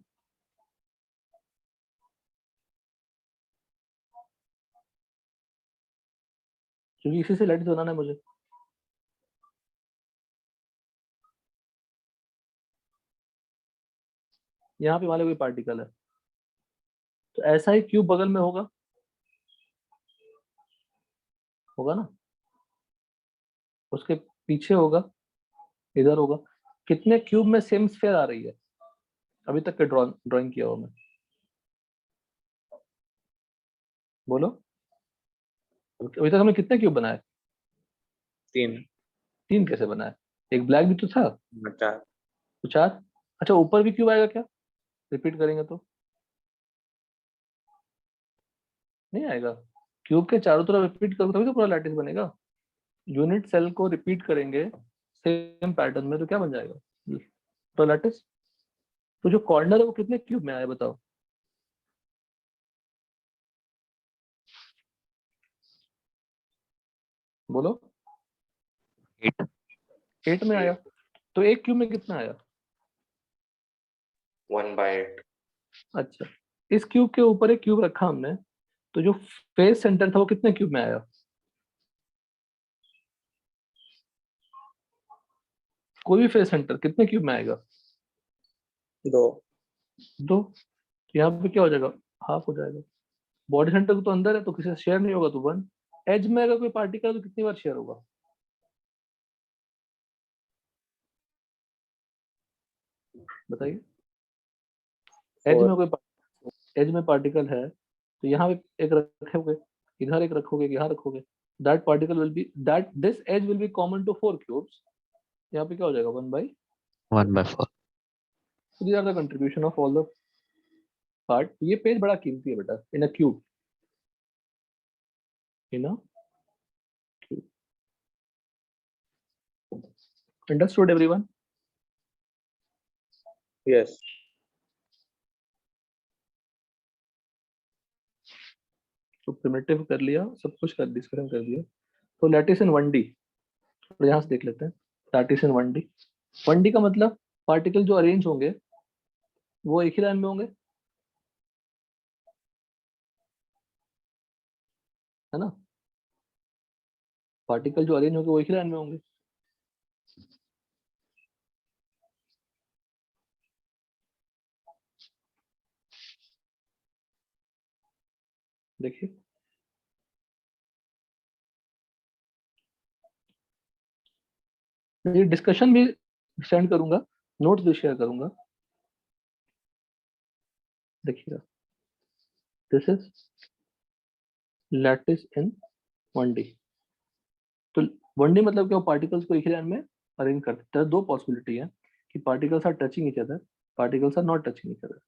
A: क्योंकि इसी से लैटिस बनाना है मुझे. यहाँ पे मान लो कोई पार्टिकल है, तो ऐसा ही क्यूब बगल में होगा, होगा ना, उसके पीछे होगा, इधर होगा. कितने क्यूब में सेम स्फीयर आ रही है अभी तक के ड्राइंग किया हुआ मैं? बोलो, अभी तक हमने कितने क्यूब बनाए?
B: 3.
A: 3 कैसे बनाए? एक ब्लैक भी तो था,
B: 4.
A: तो 4. अच्छा, ऊपर भी क्यूब आएगा क्या रिपीट करेंगे तो? नहीं आएगा. क्यूब के चारों तरफ रिपीट करोगे तभी तो पूरा लैटिस बनेगा. यूनिट सेल को रिपीट करेंगे सेम पैटर्न में तो क्या बन जाएगा? पूरा लैटिस. तो जो कॉर्नर है वो कितने क्यूब में आया बताओ? बोलो.
C: 8.
A: 8 में आया. तो एक क्यूब में कितना आया?
B: 1/8.
A: अच्छा, इस क्यूब के ऊपर एक क्यूब रखा हमने, तो जो फेस सेंटर था वो कितने क्यूब में आया? कोई भी फेस सेंटर कितने क्यूब में आएगा?
B: 2.
A: 2. तो यहाँ पे क्या हो जाएगा? हाफ हो जाएगा. बॉडी सेंटर तो अंदर है तो किसी से शेयर नहीं होगा तो 1. एज में अगर कोई पार्टिकल तो कितनी बार शेयर होगा? बताइए. एज में कोई एज में पार्टिकल है तो यहाँ पे एक रखोगे, इधर एक रखोगे, यहाँ रखोगे. That particle will be that this edge will be common to 4 cubes. यहाँ पे क्या हो जाएगा?
C: 1/4.
A: So these are the contribution of all the part. ये पेज बड़ा कीमती है बेटा. In a cube, in a cube. Understood everyone?
B: Yes.
A: तो प्रिमिटिव कर लिया, सब कुछ कर डिस्कशन कर दिया. तो लैटिस इन 1D, तो यहाँ से देख लेते हैं. लैटिस इन 1D. 1D का मतलब पार्टिकल जो अरेंज होंगे वो एक ही लाइन में होंगे, है ना? पार्टिकल जो अरेंज होंगे वो एक ही लाइन में होंगे. देखिए, ये डिस्कशन भी सेंड करूंगा, नोट्स भी शेयर करूंगा. देखिएगा, this is lattice in 1D. तो 1D मतलब क्या? पार्टिकल्स को एक ही लाइन में अरेंज करते हैं. 2 पॉसिबिलिटी है कि particles are touching each other, particles are not touching each other.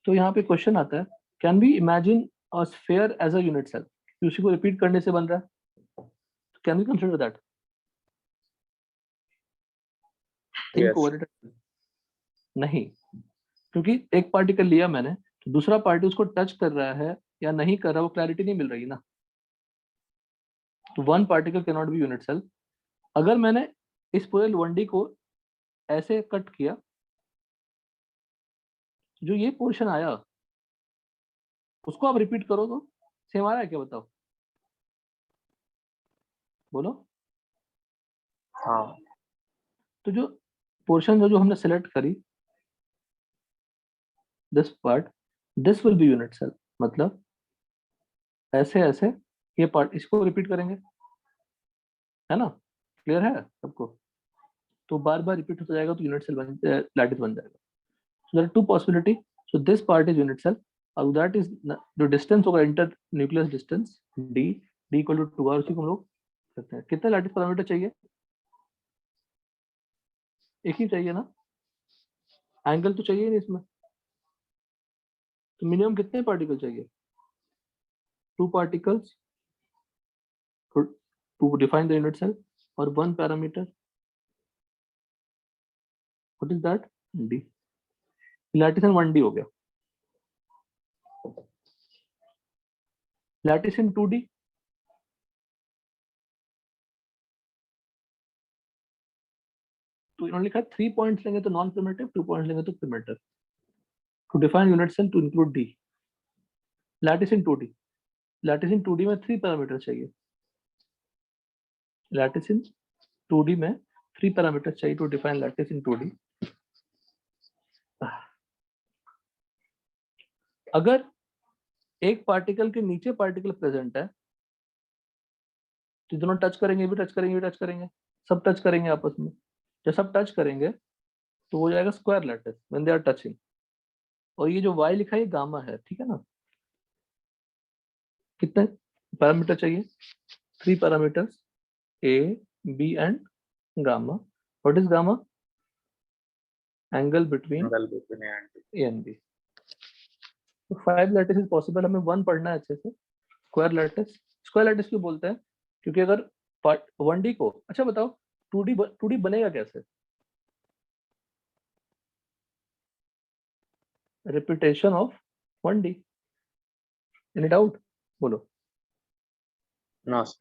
A: तो यहाँ पे क्वेश्चन आता है, can we imagine a sphere as a unit cell? उसी को रिपीट करने से बन रहा है. Can we consider that? Think
B: Yes.
A: Over it. नहीं, क्योंकि एक पार्टिकल लिया मैंने तो दूसरा पार्टी उसको टच कर रहा है या नहीं कर रहा, वो क्लैरिटी नहीं मिल रही ना. तो one particle can not be unit cell. अगर मैंने इस पूरे 1D को ऐसे कट किया, जो ये पोर्शन आया उसको आप रिपीट करो तो सेम आ रहा है क्या बताओ? बोलो.
B: हाँ.
A: तो जो पोर्शन जो हमने सेलेक्ट करी, this part, this will be unit cell. मतलब ऐसे ऐसे ये पार्ट, इसको रिपीट करेंगे, है ना? क्लियर है सबको? तो बार बार रिपीट होता जाएगा तो यूनिट सेल लैटिस बन जाएगा. So there are two possibility. So this part is unit cell, और that is जो distance होगा inter nucleus distance d equal to 2 और उसी को हम लोग करते हैं. कितने लैटिस पैरामीटर चाहिए? एक ही चाहिए ना, एंगल तो चाहिए नहीं इसमें, तो मिनिमम कितने पार्टिकल चाहिए? 2 particles to define the unit cell और 1 parameter. What is that? D. Lattice 1D हो गया. लैटिस 2D तो इन्होंने लिखा 3 पॉइंट्स लेंगे तो नॉन प्रिमिटिव, 2 पॉइंट्स लेंगे तो primitive. To define unit cell to include D. Lattice 2D. Lattice 2D में 3 पैरामीटर चाहिए. लैटिस 2D में 3 पैरामीटर चाहिए टू डिफाइन लैटिस 2D. अगर एक पार्टिकल के नीचे पार्टिकल प्रेजेंट है तो दोनों टच करेंगे, भी टच करेंगे, भी टच करेंगे, सब टच करेंगे आपस में. जब सब टच करेंगे तो हो जाएगा square lattice when they are touching. और ये जो y लिखा है ये गामा है, ठीक है ना. कितने पैरामीटर चाहिए? 3 parameters a b and gamma. What is gamma? Angle between
B: Angle between A and B.
A: a and b. तो 5 लैटिस इज पॉसिबल. हमें 1 पढ़ना है अच्छे से. स्क्वायर लैटिस क्यों बोलते हैं? क्योंकि अगर पार्ट 1D को, अच्छा बताओ 2D बनेगा कैसे? Repetition of 1D. Any doubt? बोलो.
B: No, sir.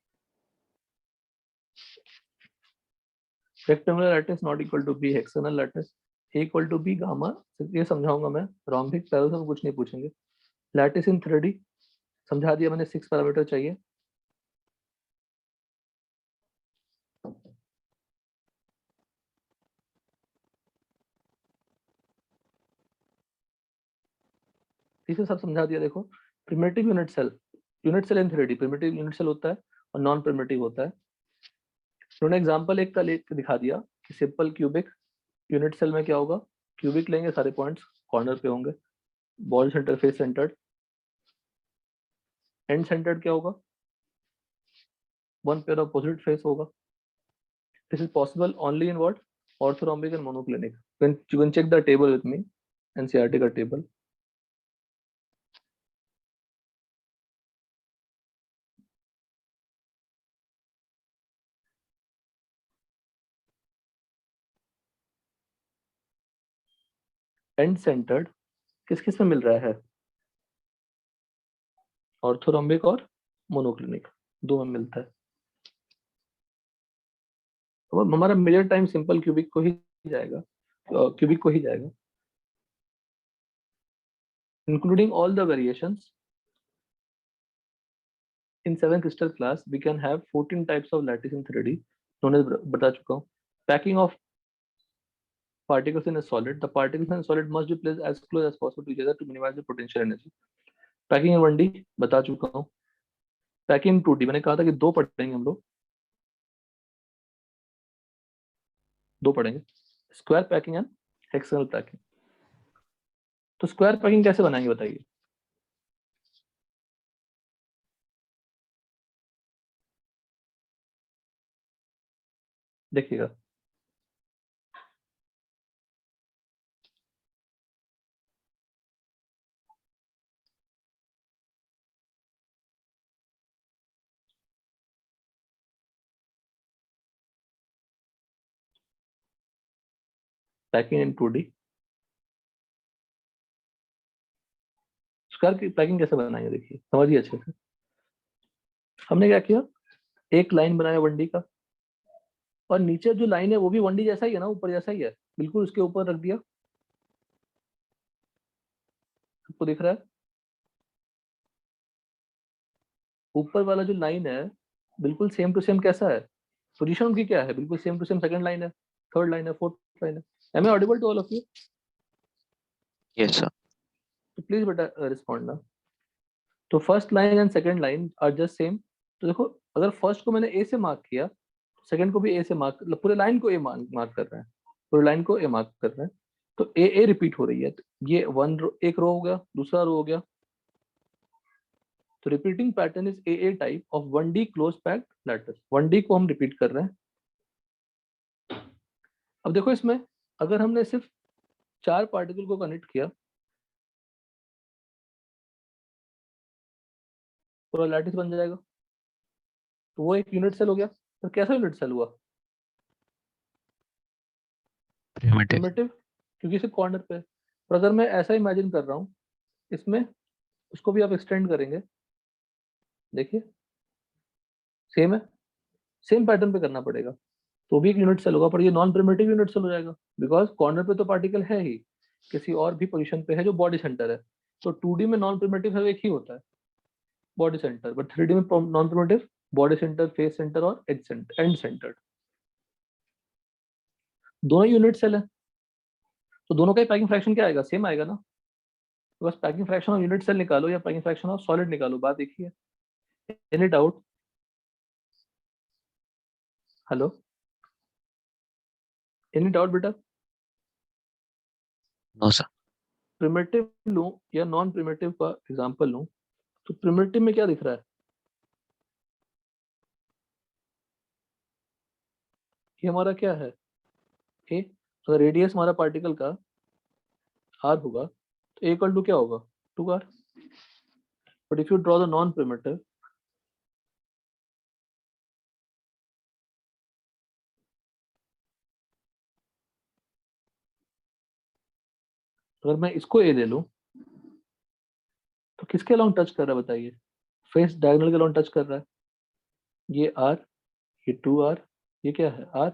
A: Rectangular lattice not equal to b hexagonal lattice, a equal to b gamma. ये समझाऊंगा मैं. रोम्बिक पैरेलल कुछ नहीं पूछेंगे. लैटिस 3D समझा दिया मैंने. 6 पैरामीटर चाहिए. इसे सब समझा दिया. देखो प्रिमिटिव यूनिट सेल इन 3D प्रिमिटिव यूनिट सेल होता है और नॉन प्रिमिटिव होता है. उन्होंने एग्जांपल एक का लेके दिखा दिया कि सिंपल क्यूबिक यूनिट सेल में क्या होगा. क्यूबिक लेंगे, सारे पॉइंट्स कॉर्नर पे होंगे. Ball centre, face centred, and centred क्या होगा? 1 पेयर ऑफ अपोजिट फेस होगा. This is possible only in what? Orthorhombic and monoclinic. you can check the table with me, NCERT का टेबल. एंड सेंटर्ड किस किस में मिल रहा है? ऑर्थोरोम्बिक और मोनोक्लिनिक, दो में मिलता है. तो हमारा मेजर टाइम सिंपल क्यूबिक को ही जाएगा, क्यूबिक को ही जाएगा. Including all the variations in 7th crystal class we can have 14 types of lattice in 3D. उन्होंने बता चुका हूँ. Packing of particles in a solid. The particles in a solid must be placed as close as possible to each other to minimize the potential energy. Packing in 1D बता चुका हूँ. Packing in 2D मैंने कहा था कि दो पढ़ेंगे हम लोग. दो पढ़ेंगे, square packing and hexagonal packing. तो स्क्वायर पैकिंग कैसे बनाएंगे बताइए? देखिएगा. Packing in 2D. स्क्वायर की पैकिंग कैसे बनाएंगे देखिए, समझिए अच्छे से. हमने क्या किया, एक लाइन बनाया 1D का, और नीचे जो लाइन है वो भी 1D जैसा ही है ना, ऊपर जैसा ही है, बिल्कुल उसके ऊपर रख दिया. आपको दिख रहा है ऊपर वाला जो लाइन है बिल्कुल सेम टू सेम कैसा है, पोजीशन उनकी क्या है, बिल्कुल same to same. Second line है, थर्ड लाइन है, फोर्थ लाइन है. Am I audible to all of you?
C: Yes, sir.
A: तो प्लीज बेटा रिस्पॉन्ड ना. तो first line and second line are just same. तो देखो अगर फर्स्ट को मैंने ए से मार्क किया, सेकंड को भी ए से मार्क, पूरे लाइन को ए मार्क कर रहे हैं, पूरे लाइन को ए मार्क कर रहे हैं. तो ए रिपीट हो रही है, तो ये एक रो हो गया, दूसरा रो हो गया। तो repeating pattern is a type of 1D close packed lattice. 1D को हम रिपीट कर रहे हैं। अब देखो इसमें अगर हमने सिर्फ 4 पार्टिकल को कनेक्ट किया, पूरा लैटिस बन जाएगा, तो वो एक यूनिट सेल हो गया। तो कैसा यूनिट सेल हुआ?
C: Primitive.
A: प्रिमिटिव, क्योंकि सिर्फ कॉर्नर पे है। और अगर मैं ऐसा इमेजिन कर रहा हूँ, इसमें उसको भी आप एक्सटेंड करेंगे, देखिए सेम है, सेम पैटर्न पे करना पड़ेगा, तो भी एक यूनिट सेल होगा, पर ये नॉन प्रिमिटिव यूनिट सेल हो जाएगा, बिकॉज कॉर्नर पे तो पार्टिकल है ही, किसी और भी पोजीशन पे है जो बॉडी सेंटर है। तो 2D में नॉन प्रिमिटिव है एक ही होता है, बॉडी सेंटर, बट 3D में non primitive body centre, face centre और एंड सेंटर, दोनों यूनिट सेल है। तो दोनों का पैकिंग फ्रैक्शन क्या आएगा? सेम आएगा ना। तो बस packing fraction of unit cell निकालो या पैकिंग फ्रैक्शन ऑफ सॉलिड निकालो, बात एक ही है। Any doubt? Hello, any doubt बेटा?
C: No, sir.
A: प्रिमिटिव लूं या नॉन प्रिमिटिव का एग्जांपल लूं, तो प्रिमिटिव में क्या दिख रहा है? ये हमारा क्या है? ए। अगर रेडियस हमारा पार्टिकल का r होगा, तो a इक्वल टू क्या होगा? 2r। But if you draw the non primitive, अगर मैं इसको a ले लूं, तो किसके अलोंग टच कर रहा है बताइए? फेस डायगोनल के अलोंग टच कर रहा है। ये r, ये 2r, ये क्या है? r,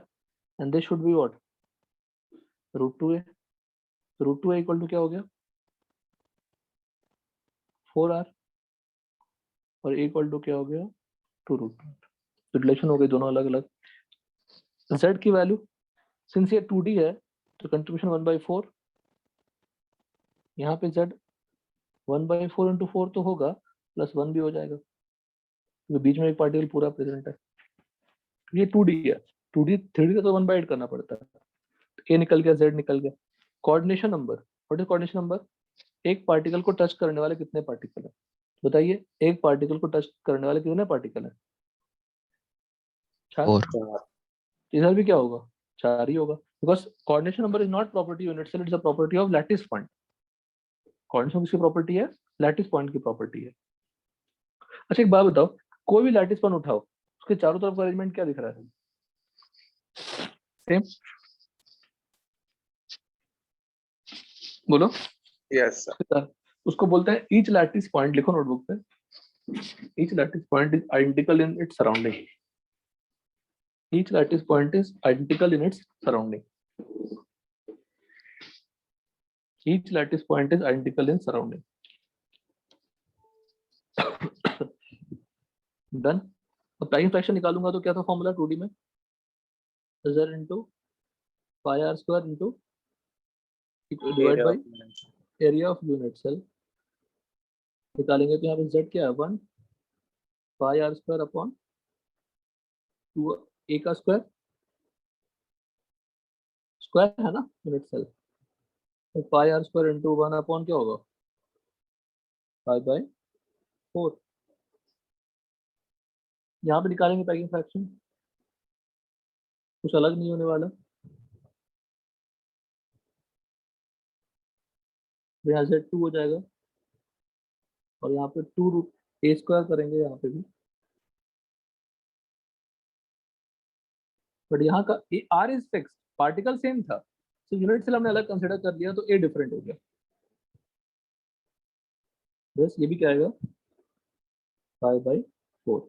A: and this should be what? √2a। तो √2a इक्वल टू क्या हो गया? 4r, और a इक्वल टू क्या हो गया? 2√2। तो रिलेशन हो गई दोनों अलग अलग। z की वैल्यू, सिंस ये 2D है, तो कंट्रीब्यूशन 1/4, यहाँ पे z 1/4 इंटू 4 तो होगा, प्लस 1 भी हो जाएगा, क्योंकि बीच में एक पार्टिकल पूरा प्रेजेंट है। ये 2D है, 2D 3D का तो 1/8 करना पड़ता है। तो a निकल गया, z निकल गया। Coordination number, what is coordination number? एक पार्टिकल को टच करने वाले कितने पार्टिकल है बताइए? एक पार्टिकल को टच करने वाले कितने पार्टिकल है? 4।
C: 4.
A: इधर भी क्या होगा? 4 ही होगा, because coordination number is not property unit cell, it's a property of lattice point. Coordination किसकी प्रॉपर्टी है? लैटिस पॉइंट की प्रॉपर्टी है। अच्छा एक बात बताओ, कोई भी लैटिस पॉइंट उठाओ, उसके चारों तरफ का अरेंजमेंट क्या दिख रहा है? सेम, बोलो।
B: Yes, sir.
A: उसको बोलते हैं ईच लैटिस पॉइंट, लिखो नोटबुक पे, each lattice point is identical in its surrounding. Each lattice point is identical in its surrounding. Each lattice point is identical in surrounding. Done. अब time fraction निकालूंगा तो क्या था फॉर्मूला 2D में? z into pi r square into divide
B: Area
A: by
B: of unit.
A: Area of unit cell. निकालेंगे तो यहाँ पे z क्या है? 1 pi r square upon 2 a का स्क्वायर, स्क्वायर है ना यूनिट सेल, तो पाई आर स्क्वायर इंटू 1 अपॉन क्या होगा? 5/4। यहाँ पे निकालेंगे पैकिंग फ्रैक्शन, कुछ अलग नहीं होने वाला। तो यहाँ z 2 हो जाएगा, और यहाँ पे 2 रूट a स्क्वायर करेंगे यहाँ पे भी, बट यहाँ का r is fix, particle same था, तो यूनिट सेल हमने अलग कंसिडर कर लिया, तो a डिफरेंट हो गया। बस ये भी क्या आएगा? 5/4,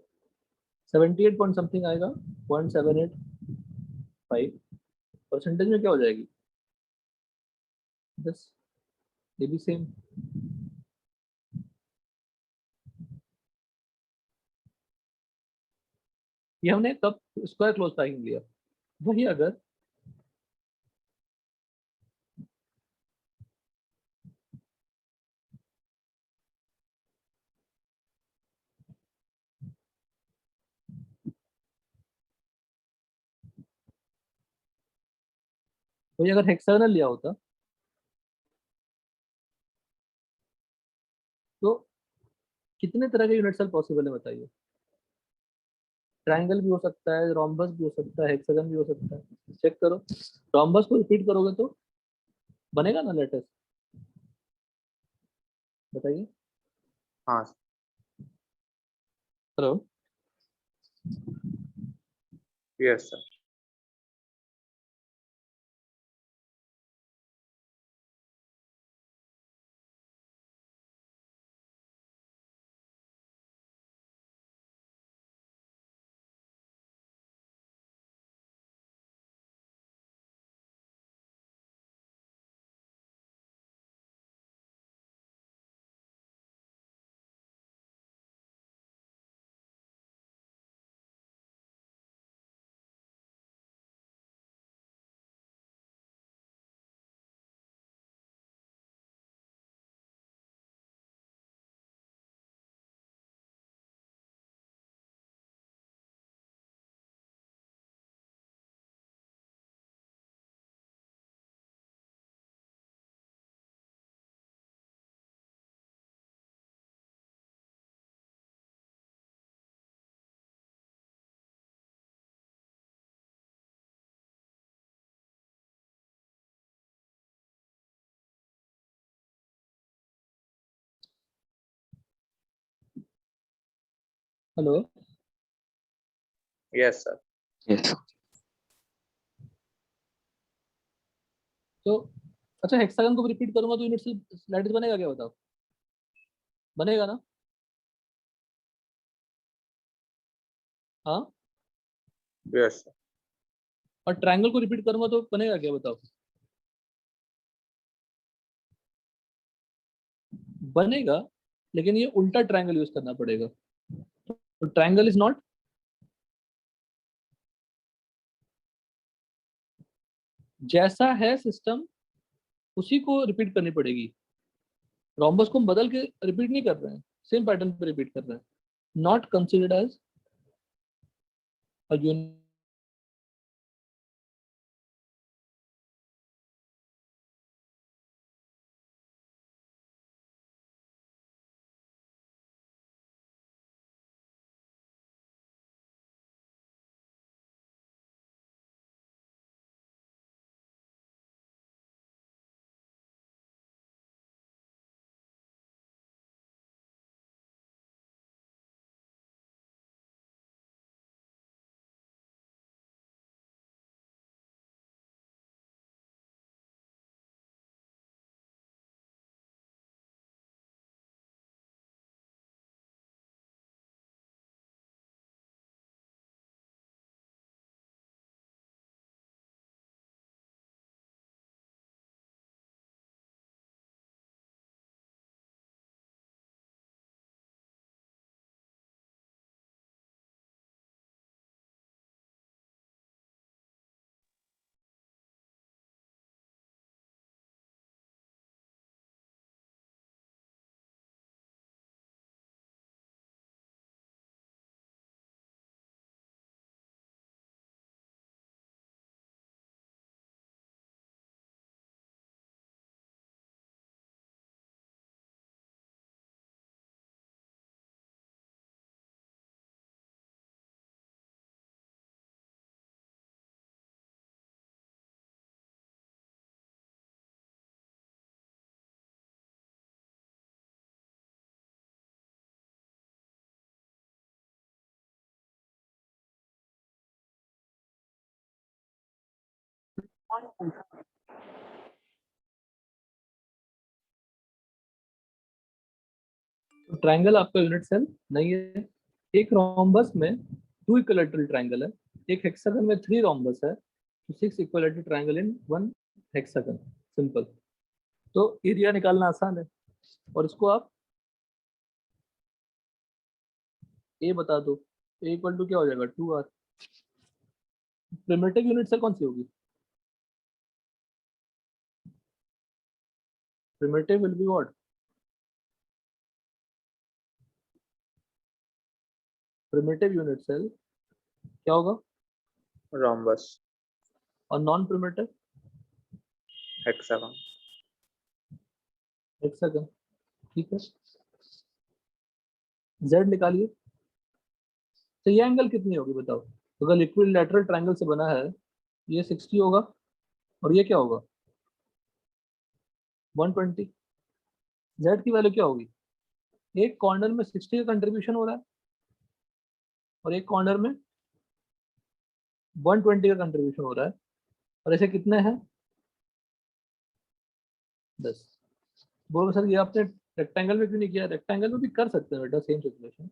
A: 78 पॉइंट समथिंग आएगा, 0.785। परसेंटेज में क्या हो जाएगी? बस ये भी सेम। ये हमने कब स्क्वायर क्लोज पैकिंग लिया? वही अगर वही अगर हेक्सागोनल लिया होता, कितने तरह के यूनिट सेल पॉसिबल है बताइए? ट्रायंगल भी हो सकता है, रोम्बस भी हो सकता है, हेक्सागन भी हो सकता है। चेक करो, रोम्बस को रिपीट करोगे तो बनेगा ना लेटेस? बताइए।
B: हाँ
A: hello.
B: Yes sir.
A: Hello.
B: Yes sir.
C: Yes.
A: तो अच्छा, हेक्सागन को रिपीट करूंगा तो यूनिट सेल लैटिस बनेगा क्या बताओ? बनेगा ना? हाँ।
B: Yes sir.
A: और ट्रायंगल को रिपीट करूंगा तो बनेगा क्या बताओ? बनेगा, लेकिन ये उल्टा ट्रायंगल यूज करना पड़ेगा। तो ट्रायंगल इज नॉट, जैसा है सिस्टम उसी को रिपीट करनी पड़ेगी। रोम्बस को हम बदल के रिपीट नहीं कर रहे हैं, सेम पैटर्न पे रिपीट कर रहे हैं। Not considered as a unit. Triangle आपका यूनिट सेल नहीं है। एक रोम्बस में 2 इक्विलैटरल ट्रायंगल है, एक हेक्सागन में 3 रोम्बस है, तो 6 equilateral triangle in 1 hexagon. Simple. तो एरिया निकालना आसान है, और इसको आप ए बता दो। ए इक्वल टू क्या हो जाएगा, 2r। प्रिमिटिव यूनिट सेल कौन सी होगी? Primitive will be what? Primitive unit cell क्या होगा?
B: रोम्बस।
A: और नॉन प्रिमिटिव?
B: हेक्सागन।
A: हेक्सागन। ठीक है। Z निकालिए। तो ये एंगल कितनी होगी बताओ? तो अगर इक्विलैटरल ट्रायंगल से बना है, ये 60 होगा और ये क्या होगा? 120। Z की वैल्यू क्या होगी? एक कॉर्नर में 60 का कंट्रीब्यूशन हो रहा है और एक कॉर्नर में 120 का कंट्रीब्यूशन हो रहा है, और ऐसे कितने हैं? 10। बोलो सर ये आपने रेक्टेंगल में क्यों नहीं किया? रेक्टेंगल में भी कर सकते हैं बेटा, सेम सिचुएशन।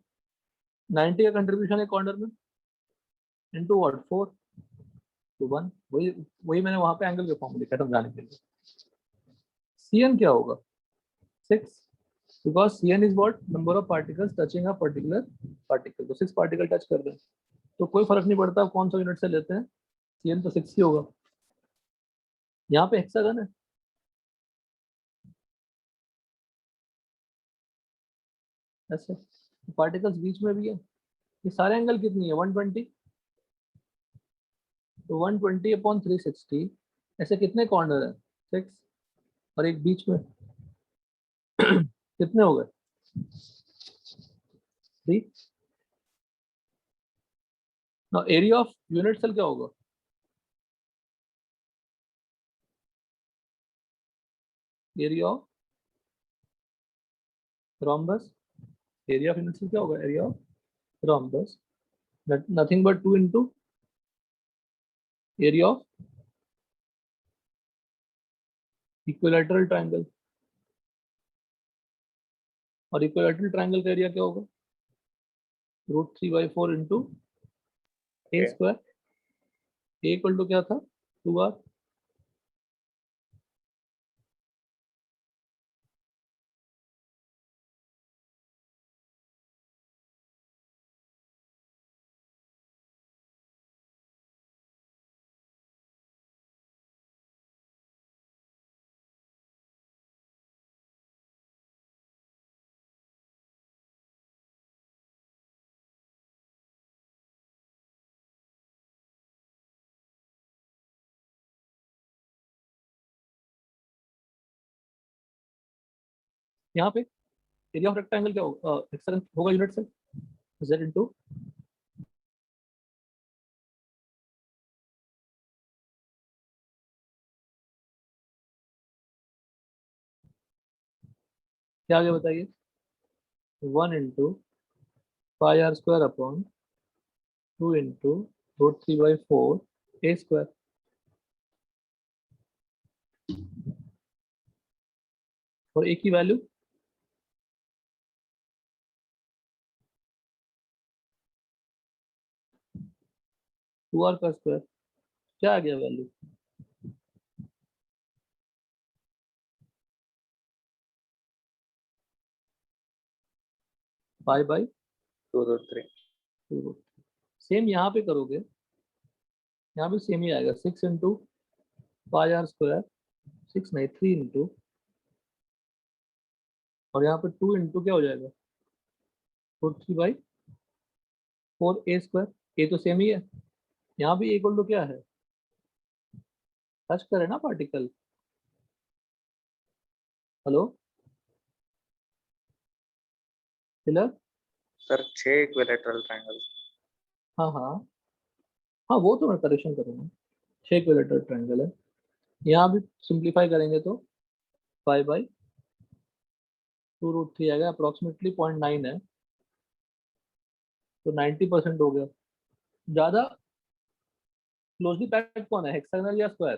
A: 90 का कंट्रीब्यूशन है कॉर्नर में, इनटू व्हाट 4 to 1। वही वही मैंने वहां पे एंगल के फॉर्म लिखा था समझाने के लिए। Cn क्या होगा? 6, because Cn is what? Number of particles touching a particular particle. तो 6 पार्टिकल टच कर रहे हैं, तो कोई फर्क नहीं पड़ता कौन सा यूनिट से लेते हैं, Cn तो 6 ही होगा। यहाँ पे हेक्सागन है, ऐसे पार्टिकल्स बीच में भी है। ये सारे एंगल कितनी है? 120। तो 120 अपॉन 360, ऐसे कितने कॉर्नर है? 6 और एक बीच में। कितने हो गए? 3। Now area of unit cell क्या होगा? Area of rhombus, area of unit cell क्या होगा? Area of rhombus, nothing but 2 into area of equilateral triangle. और इक्विलैटरल ट्रायंगल का एरिया क्या होगा? √3/4 into a square. A equal to क्या था? 2r। यहाँ पे एरिया ऑफ रेक्टेंगल क्या होगा? हेक्सागन होगा यूनिट सेल, z इंटू क्या आगे बताइए? 1 into pi r square upon 2 into √3/4 a square. और ए की वैल्यू टू आर का स्क्वायर। क्या आ गया वैल्यू? पाई/2
B: 2√3।
A: सेम यहाँ पे करोगे, यहाँ भी सेम ही आएगा। 6 इंटू पाई आर स्क्वायर, 6 नहीं 3 इंटू, और यहाँ पे 2 इंटू क्या हो जाएगा? √3/4 ए स्क्वायर। ए तो सेम ही है। यहाँ भी इक्वल टू क्या है? टच करे ना पार्टिकल। हेलो हिलर।
B: Sir 6 equilateral triangles.
A: हाँ हाँ हाँ, वो तो मैं करेक्शन करूँगा। 6 इक्विलैटरल ट्रायंगल है। यहाँ भी सिंप्लीफाई करेंगे तो पाई/2√3 आएगा, अप्रोक्सीमेटली 0.9 है, तो 90% हो गया। ज़्यादा क्लोजली पैक्ड कौन है, हेक्सागोनल या स्क्वायर?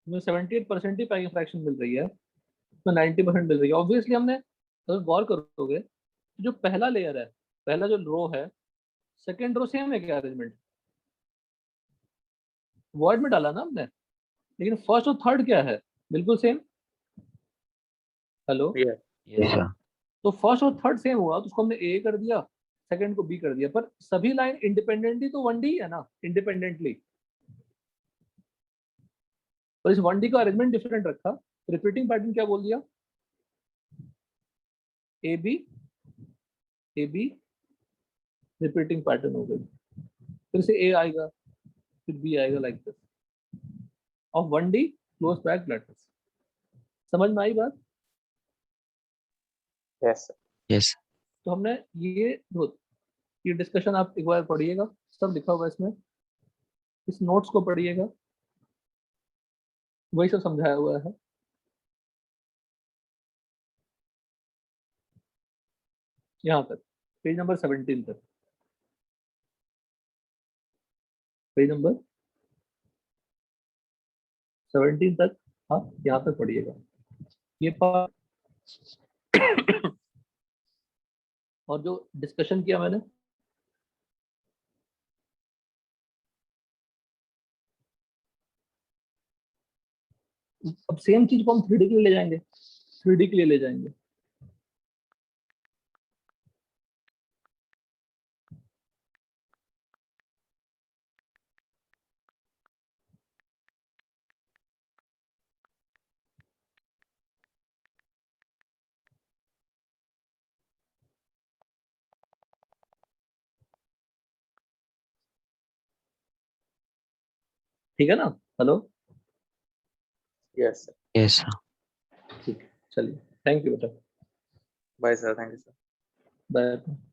A: तुम्हें 78% ही पैकिंग फ्रैक्शन मिल रही है, तो 90% मिल रही है। ऑब्वियसली हमने अगर गौर करोगे, जो पहला लेयर है, पहला जो रो है, सेकेंड रो सेम है क्या अरेंजमेंट? वॉइड में डाला ना हमने, लेकिन फर्स्ट और थर्ड क्या है? बिल्कुल सेम। हेलो,
B: ये
C: Yes, sir.
A: तो फर्स्ट और थर्ड सेम हुआ, तो उसको हमने ए कर दिया, सेकंड को बी कर दिया, पर सभी लाइन इंडिपेंडेंटली तो 1D है ना, इंडिपेंडेंटली। और इस 1D का अरेंजमेंट डिफरेंट रखा, रिपीटिंग पैटर्न क्या बोल दिया? ए बी रिपीटिंग पैटर्न हो गई, फिर से ए आएगा, फिर बी आएगा, like this of 1D close packed lattice. समझ में आई बात?
B: Yes sir.
C: Yes.
A: तो हमने ये डिस्कशन आप एक बार पढ़िएगा, सब लिखा हुआ है इसमें, इस नोट्स को पढ़िएगा, वही सब समझाया हुआ है। यहाँ तक पेज नंबर 17 तक, पेज नंबर 17 तक आप यहाँ तक पढ़िएगा ये पार्ट। और जो डिस्कशन किया मैंने, अब सेम चीज को हम 3D के लिए ले जाएंगे, 3D के लिए ले जाएंगे। ठीक है ना? Hello,
B: Yes, sir.
C: Yes, sir.
A: ठीक है, चलिए, थैंक यू बेटा,
B: Bye, sir. Thank you, sir.
A: Bye.